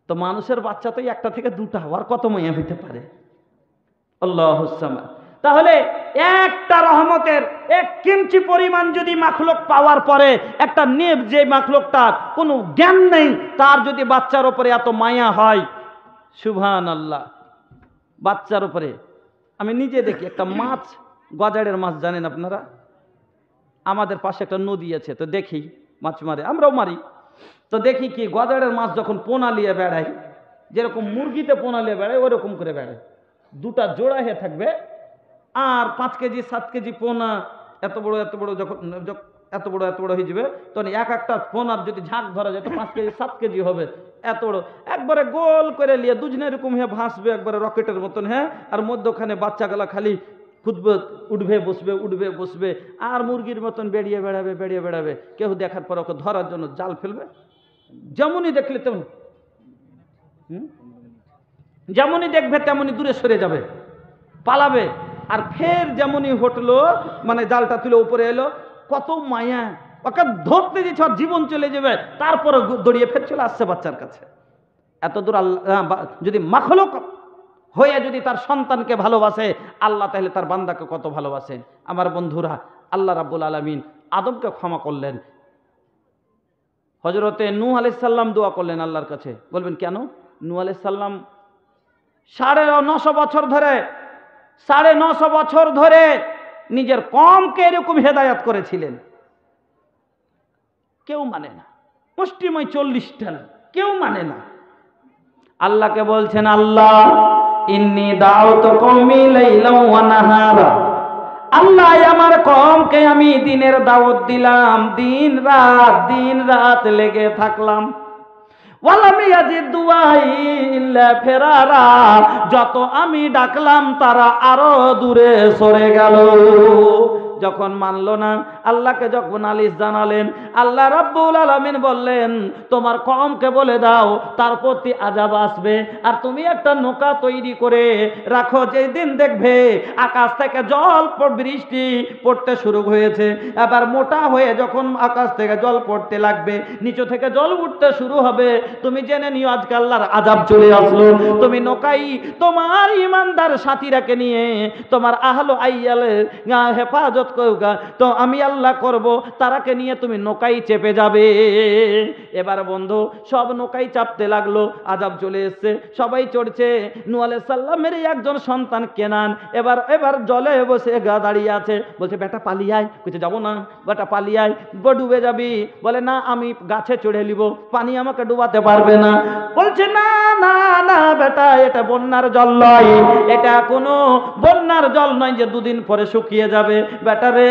তো মানুষের বাচ্চা তো একটা থেকে 2টা হওয়ার কত মায়া হইতে পারে? আল্লাহুস সামাদ। তাহলে একটা রহমতের এক কিঞ্চি পরিমাণ যদি মাখলুক পাওয়ার পরে একটা নেব, যে মাখলুকটার কোনো জ্ঞান নেই, তার যদি বাচ্চার উপরে এত মায়া হয়, সুবহানাল্লাহ। বাচ্চার উপরে আমি নিজে দেখি একটা মাছ, গজাড়ের মাছ জানেন আপনারা? আমাদের পাশে একটা নদী আছে, তো দেখি মাছ মারে, আমরাও মারি। তো দেখি কি, গজাড়ের মাছ যখন পোনা নিয়ে বেড়ায়, যেরকম মুরগিতে পোনা নিয়ে বেড়ায় ওরকম করে বেড়ায়, 2টা জোড়া হয়ে থাকবে, আর 5 কেজি 7 কেজি পোনা, এত বড় যখন এত বড় হয়ে যাবে, তখন একটা পোনার যদি ঝাঁক ধরা যায় তো 5 কেজি 7 কেজি হবে, এত বড়। একবারে গোল করে নিয়ে দুজনে এরকম হয়ে ভাসবে, একবারে রকেটের মতন, হ্যাঁ। আর মধ্যখানে বাচ্চাগুলা খালি খুঁজবে, উঠবে বসবে, আর মুরগির মতন বেরিয়ে বেড়াবে। কেউ দেখার পর ওকে ধরার জন্য জাল ফেলবে, যেমনই দেখলে তেমন, যেমনই দেখবে তেমনই দূরে সরে যাবে, পালাবে। আর ফের যেমনই হটলো, মানে জালটা তুলে উপরে এলো, কত মায়া, ওকে ধরতে দিচ্ছে, জীবন চলে যাবে, তারপরে দড়িয়ে ফের চলে আসছে বাচ্চার কাছে। এত দূর আল্লাহ যদি মাখলুক হয়ে যদি তার সন্তানকে ভালোবাসে আল্লাহ, তাহলে তার বান্দাকে কত ভালোবাসেন। আমার বন্ধুরা, আল্লাহ রাব্বুল আলামিন আদমকে ক্ষমা করলেন, হযরতে নূহ আলাইহিস সালাম দোয়া করলেন আল্লাহর কাছে। বলবেন কেন? নূহ আলাইহিস সালাম 950 বছর ধরে 950 বছর ধরে নিজের কওমকে এরকম হেদায়েত করেছিলেন, কেউ মানে না। মুষ্টিময় 40টা, কেউ মানে না। আল্লাহকে বলছেন, আল্লাহ ইন্নী দাউতু কওমি লাইলান ওয়া নাহারা, আল্লাহ আমার কওমকে আমি দিনের দাওয়াত দিলাম, দিন রাত লেগে থাকলাম। ওয়ালাম ইয়াজিদ দুআই ইল্লা ফিরারা, যত আমি ডাকলাম তারা আরো দূরে সরে গেল। যখন মানলো না, আল্লাহকে যখন নালিশ জানালেন, আল্লাহ রাব্বুল আলামিন বললেন, তোমার কওমকে বলে দাও তার প্রতি আযাব আসবে, আর তুমি একটা নৌকা তৈরি করে রাখো, যেই দিন দেখবে আকাশ থেকে জল বৃষ্টি পড়তে শুরু হয়েছে, এবার মোটা হয়ে যখন আকাশ থেকে জল পড়তে লাগবে, নিচু থেকে জল উঠতে শুরু হবে, তুমি জেনে নিও আজকে আল্লাহর আযাব চলে আসলো। তুমি নৌকায় তোমার ঈমানদার সাথীরাকে নিয়ে, তোমার আহলে আইয়ালের হেফাজত করবা, তো আমি আল্লাহ করব, তারাকে নিয়ে তুমি নৌকায় চেপে যাবে। এবার বন্ধু সব নৌকায় চাপতে লাগলো, আযাব চলে এসছে, সবাই চড়ছে। নূহ আলাইহিস সালামের একজন সন্তান কেনান এবার জলে বসে দাঁড়িয়ে আছে, বলছে বেটা পালিয়ে আয়। কইছে যাবো না বেটা, পালিয়ে আয়, ডুবে যাবি। বলে না, আমি গাছে চড়ে নিব, পানি আমাকে ডুবাতে পারবে না। বলছে না না না বেটা, এটা বন্যার জল নয়, এটা কোনো বন্যার জল নয় যে 2 দিন পরে শুকিয়ে যাবে বেটা রে,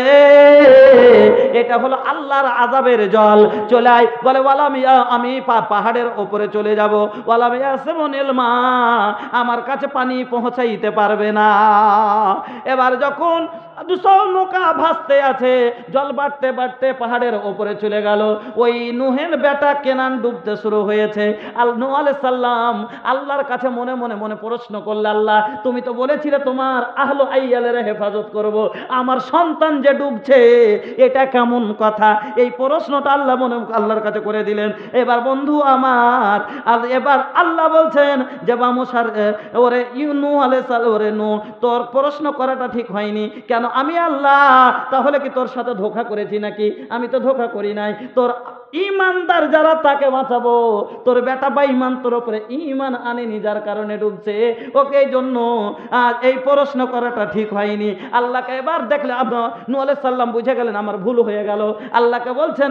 এটা হলো আল্লাহর আযাবের জল, চলে আয়। বলে আমি পাহাড়ের উপরে চলে যাব, ওয়ালাম ইয়াসমুনিল মা, আমার কাছে পানি পৌঁছাইতে পারবে না। এবার যখন 200 নৌকা ভাসতে আছে, জল বাড়তে বাড়তে পাহাড়ের উপরে চলে গেল, ওই নূহের বেটা কেনান ডুবতে শুরু হয়েছে। নূহ আলাইহিস সালাম আল্লাহর কাছে মনে মনে প্রশ্ন করলে, আল্লাহ তুমি তো বলেছিলে তোমার আহলে আইয়ালের হেফাজত করব, আমার সন্তান যে ডুবছে এটা কেমন কথা? এই প্রশ্নটা আল্লাহর কাছে করে দিলেন। এবার বন্ধু আমার, এবার আল্লাহ বলছেন যে বামুসার ওরে নূহ আলাইহিস সালাম, ওরে নূহ তোর প্রশ্ন করাটা ঠিক হয়নি। কেন? আমি আল্লাহ তাহলে কি তোর সাথে ধোঁকা করেছি নাকি? আমি তো ধোঁকা করি নাই। তোর ইমানদার যারা তাকে বাঁচাবো। তোর বেটা বেঈমান তোর উপরে ইমান আনেনি, যার কারণে ডুবছে। ওকে এই জন্য এই প্রশ্ন করাটা ঠিক হয়নি। আল্লাহকে এবার দেখলে নূহ আলাইহিস সালাম বুঝে গেলেন আমার ভুল হয়ে গেল। আল্লাহকে বলছেন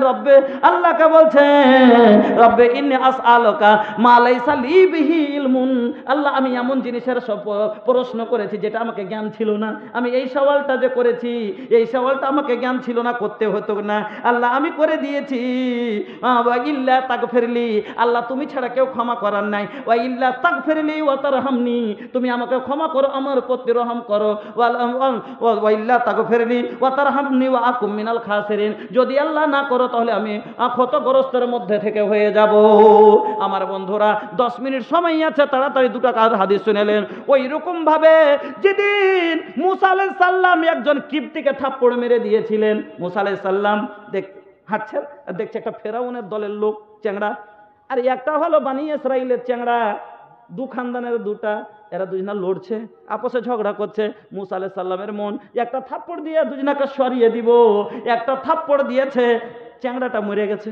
রব্বে ইন্নী আসআলুকা মা লাইসা লি বিহি ইলমুন। আল্লাহ, আমি এমন জিনিসের সব প্রশ্ন করেছি যেটা আমাকে জ্ঞান ছিল না। আমি এই সওয়ালটা যে করেছি, এই সওয়ালটা আমাকে জ্ঞান ছিল না, করতে হতো না। আল্লাহ, আমি করে দিয়েছি। ওয়া ইল্লা তাগফিরলি, আল্লাহ তুমি ছাড়া কেউ ক্ষমা করার নাই। ওয়া ইল্লা তাগফিরলি ওয়া তারহামনি, তুমি আমাকে ক্ষমা করো, আমার প্রতি রহম করো। ওয়া ইল্লা তাগফিরলি ওয়া তারহামনি ওয়া আকুম মিনাল খাসিরিন, যদি আল্লাহ না করো তাহলে আমি ক্ষতগ্রস্তের মধ্যে থেকে হয়ে যাব। আমার বন্ধুরা 10 মিনিট সময় আছে, তাড়াতাড়ি দুটো হাদিস শুনেলেন। ওই রকম ভাবে যেদিন মুসা আলাইহিস সালাম একজন কিবতীকে থাপ্পড় মেরে দিয়েছিলেন, মুসা আলাইহিস সালাম হাঁটছেন, দেখছে একটা ফেরাউনের দলের লোক চ্যাংড়া, আর একটা হলো বানি ইসরাইলের চ্যাংড়া, দু খানদানের দুটা, এরা দুজনা লড়ছে, আপসে ঝগড়া করছে। মুসা আলাইহিস সালামের মন একটা থাপ্পড় দিয়ে দুজনাকে সরিয়ে দিব। একটা থাপ্পড় দিয়েছে, চ্যাংড়াটা মরে গেছে।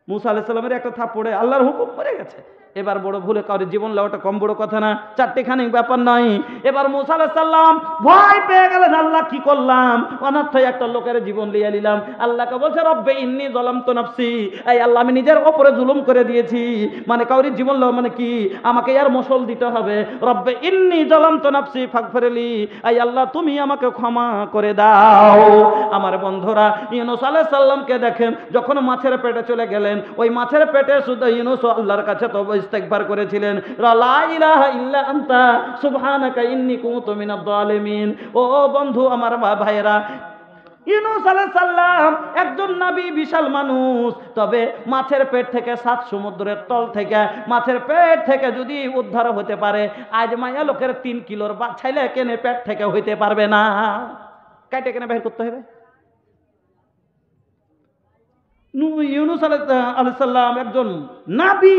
মুসা আলাইহিস সালামের একটা থাপ্পড়ে আল্লাহর হুকুম মরে গেছে। এবার বড় ভুলে কারোর জীবন নেওয়াটা কম বড় কথা না, চারটেখানি ব্যাপার নয়। এবার মুসা আলাইহিস সালাম ভয় পেয়ে গেলেন, আল্লাহ কি করলাম, অনার্থই একটা লোকের জীবন লিয়ে নিলাম। আল্লাহকে বলছে রব্বে ইন্নী যালামতু নাফসি, এই আল্লাহ আমি নিজের উপরে জুলুম করে দিয়েছি। মানে কারোর জীবন নেওয়া মানে কি, আমাকে আর মশল দিতে হবে। রব্বে ইন্নী যালামতু নাফসি ফাগফিরলি, এই আল্লাহ তুমি আমাকে ক্ষমা করে দাও। আমার বন্ধুরা, ইউনূস আলাইহিস সালামকে দেখেন যখন মাছের পেটে চলে গেলেন, ওই মাছের পেটে শুধু ইউনূস আল্লাহর কাছে তো ইস্তেগফার করেছিলেন, লা ইলাহা ইল্লা আনতা সুবহানাকা ইন্নী কুনতু মিনাজ জালিমিন। ও বন্ধু আমার ভাইয়েরা, ইউনূস আলাইহিস সালাম একজন নবী, বিশাল মানুষ, তবে মাছের পেট থেকে 7 সমুদ্রের তল থেকে মাছের পেট থেকে যদি উদ্ধার হতে পারে, আজ মায়া লোকের 3 কিলোর বাচ্চাইলে কেনে পেট থেকে হইতে পারবে না, কাটে কেনে বের করতে হবে। ইউনূস আলাইহিস সালাম একজন নবী,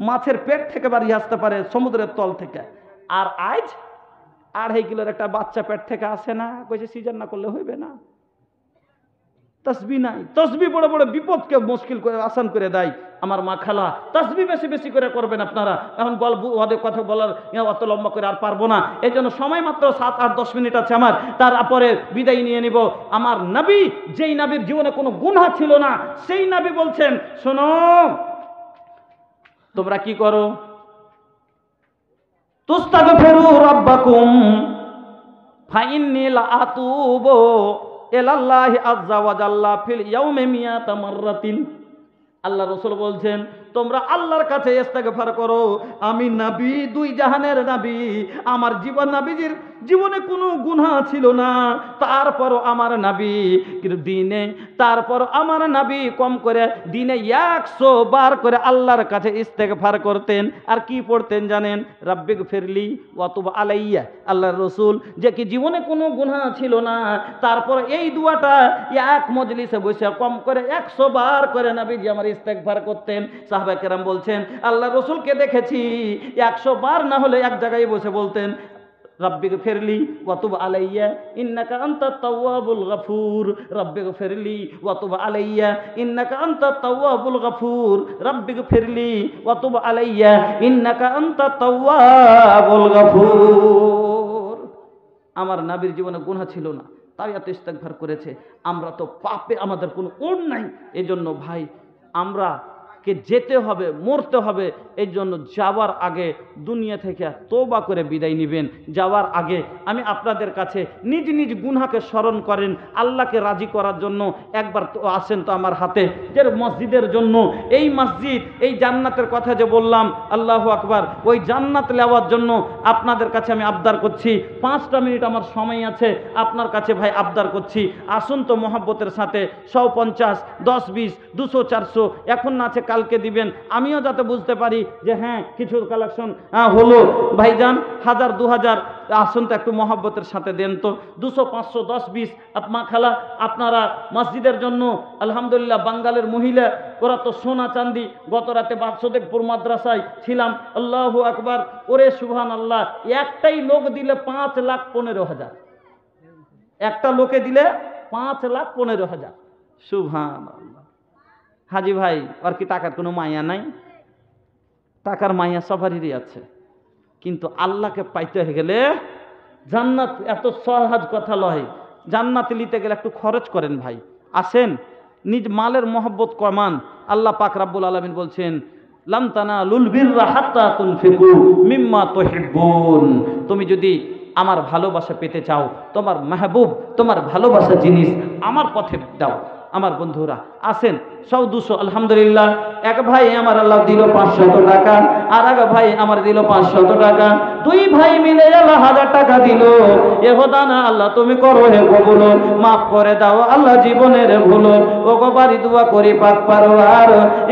মাছের পেট থেকে বাড়ি আসতে পারে সমুদ্রের তল থেকে, আর আজ 2.5 কিলোর একটা বাচ্চা পেট থেকে আসে না, কইছে সিজন না করলে হইবে না। তসবিহ নাই, তসবিহ বড় বড় বিপদকে মুশকিল করে আসান করে দেয়। আমার মা খালা, তসবিহ বেশি বেশি করে করবেন আপনারা। এখন ওদের কথা বলার অত লম্বা করে আর পারবো না, এই জন্য সময় মাত্র 7-8-10 মিনিট আছে আমার, তারপরে বিদায় নিয়ে নিব। আমার নবী, যেই নবীর জীবনে কোনো গুনাহ ছিল না, সেই নবী বলছেন, শোনো তোমরা কি করো, তুস্তাগফিরু রাব্বাকুম ফাইন্নী লা আতুবু ইলাল্লাহি আযজা ওয়া জাল্লা ফিল ইয়াউমি মিয়াতা মাররাতিন। আল্লাহ রাসূল বলছেন, তোমরা আল্লাহর কাছে ইস্তেগফার করো। আমি নবী, 2 জাহানের নবী, আমার নবীজির জীবনে কোনো গুনাহ ছিল না, তারপর আমার নবী দিনে, তারপর আমার নবী কম করে দিনে 100 বার করে আল্লাহর কাছে ইস্তেগফার করতেন। আর কি পড়তেন জানেন? রাব্বিগফিরলি ওয়া তুব আলাইয়া। আল্লাহর রাসূল যে কি জীবনে কোনো গুনাহ ছিল না, তারপর এই দুয়াটা এক মজলিসে বসে কম করে 100 বার করে নবীজি আমার ইস্তেগফার করতেন। সাহাবায়ে কেরাম বলছেন, আল্লাহর রাসূলকে দেখেছি 100 বার না হলে এক জায়গায় বসে বলতেন, রাব্বিগফিরলি ওয়া তুব আলাইয়া ইন্নাকা আনতাত তাওয়াবুল গফুর, রাব্বিগফিরলি ওয়া তুব আলাইয়া ইন্নাকা আনতাত তাওয়াবুল গফুর, রাব্বিগফিরলি ওয়া তুব আলাইয়া ইন্নাকা আনতাত তাওয়াবুল গফুর। আমার নবীর জীবনে গুনাহ ছিল না, তাই এত ইস্তেগফার করেছে। আমরা তো পাপে আমাদের কোনো ওর নাই। এজন্য ভাই, আমরা কে যেতে হবে, মরতে হবে, এই জন্য যাওয়ার আগে দুনিয়া থেকে তওবা করে বিদায় নেবেন। যাওয়ার আগে আমি আপনাদের কাছে নিজ নিজ গুনাহকে স্মরণ করেন, আল্লাহকে রাজি করার জন্য একবার তো আসেন তো আমার হাতে, যে মসজিদের জন্য, এই মসজিদ, এই জান্নাতের কথা যে বললাম, আল্লাহু আকবার, ওই জান্নাত নেওয়ার জন্য আপনাদের কাছে আমি আবদার করছি। 5টা মিনিট আমার সময় আছে, আপনার কাছে ভাই আবদার করছি, আসুন তো মহব্বতের সাথে। 150, 10, 20, 200, 400 এখন না আছে কালকে দিবেন, আমিও যাতে বুঝতে পারি যে হ্যাঁ কিছু কালেকশন হলো। ভাইজান 1000, 2000 আসুন তো একটু মহব্বতের সাথে দেন তো। 200, 500, 10, 20 মা খালা আপনারা মসজিদের জন্য। আলহামদুলিল্লাহ, বাঙ্গালের মহিলা ওরা তো সোনা চাঁদি। গত রাতে বাদশাদেবপুর মাদ্রাসায় ছিলাম, আল্লাহু আকবার, ওরে সুবহানাল্লাহ, একটাই লোক দিলে 5,15,000, একটা লোকে দিলে 5,15,000। সুবহানাল্লাহ। হাজি ভাই, আর কি টাকার কোনো মায়া নাই? টাকার মায়া সবারই আছে, কিন্তু আল্লাহকে পাইতে হয়ে গেলে জান্নাত এত সহজ কথা লয়। জান্নাতে নিতে গেলে একটু খরচ করেন ভাই। আসেন, নিজ মালের মহব্বত কমান। আল্লাহ পাক রাব্বুল আলামিন বলছেন, লাম তানালুল বিররা হাত্তা তুনফিকু মিম্মা তুহিব্বুন। তুমি যদি আমার ভালোবাসা পেতে চাও, তোমার মাহবুব, তোমার ভালোবাসা জিনিস আমার পথে দাও। আমার বন্ধুরা আসেন, 100-200 আলহামদুলিল্লাহ। এক ভাই আমার আল্লাহ দিল 500 টাকা, আর এক ভাই আমার দিল 500 টাকা, দুই ভাই মিলে আল্লাহ 1000 টাকা দিল। এহদানা আল্লাহ তুমি করো হে কবুল, মাফ করে দাও আল্লাহ জীবনের ভুল। ও গো বাড়ি দোয়া করি পাক পারওয়ার,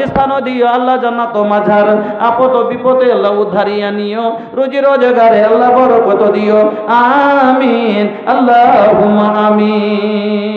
স্থান দিও আল্লাহ জান্নাত মাঝার। আপদ বিপদে আল্লাহ উদ্ধারিয়া নিও, রুজি রোজগারে আল্লাহ বরকত দিও। আমিন আল্লাহুম্মা আমিন।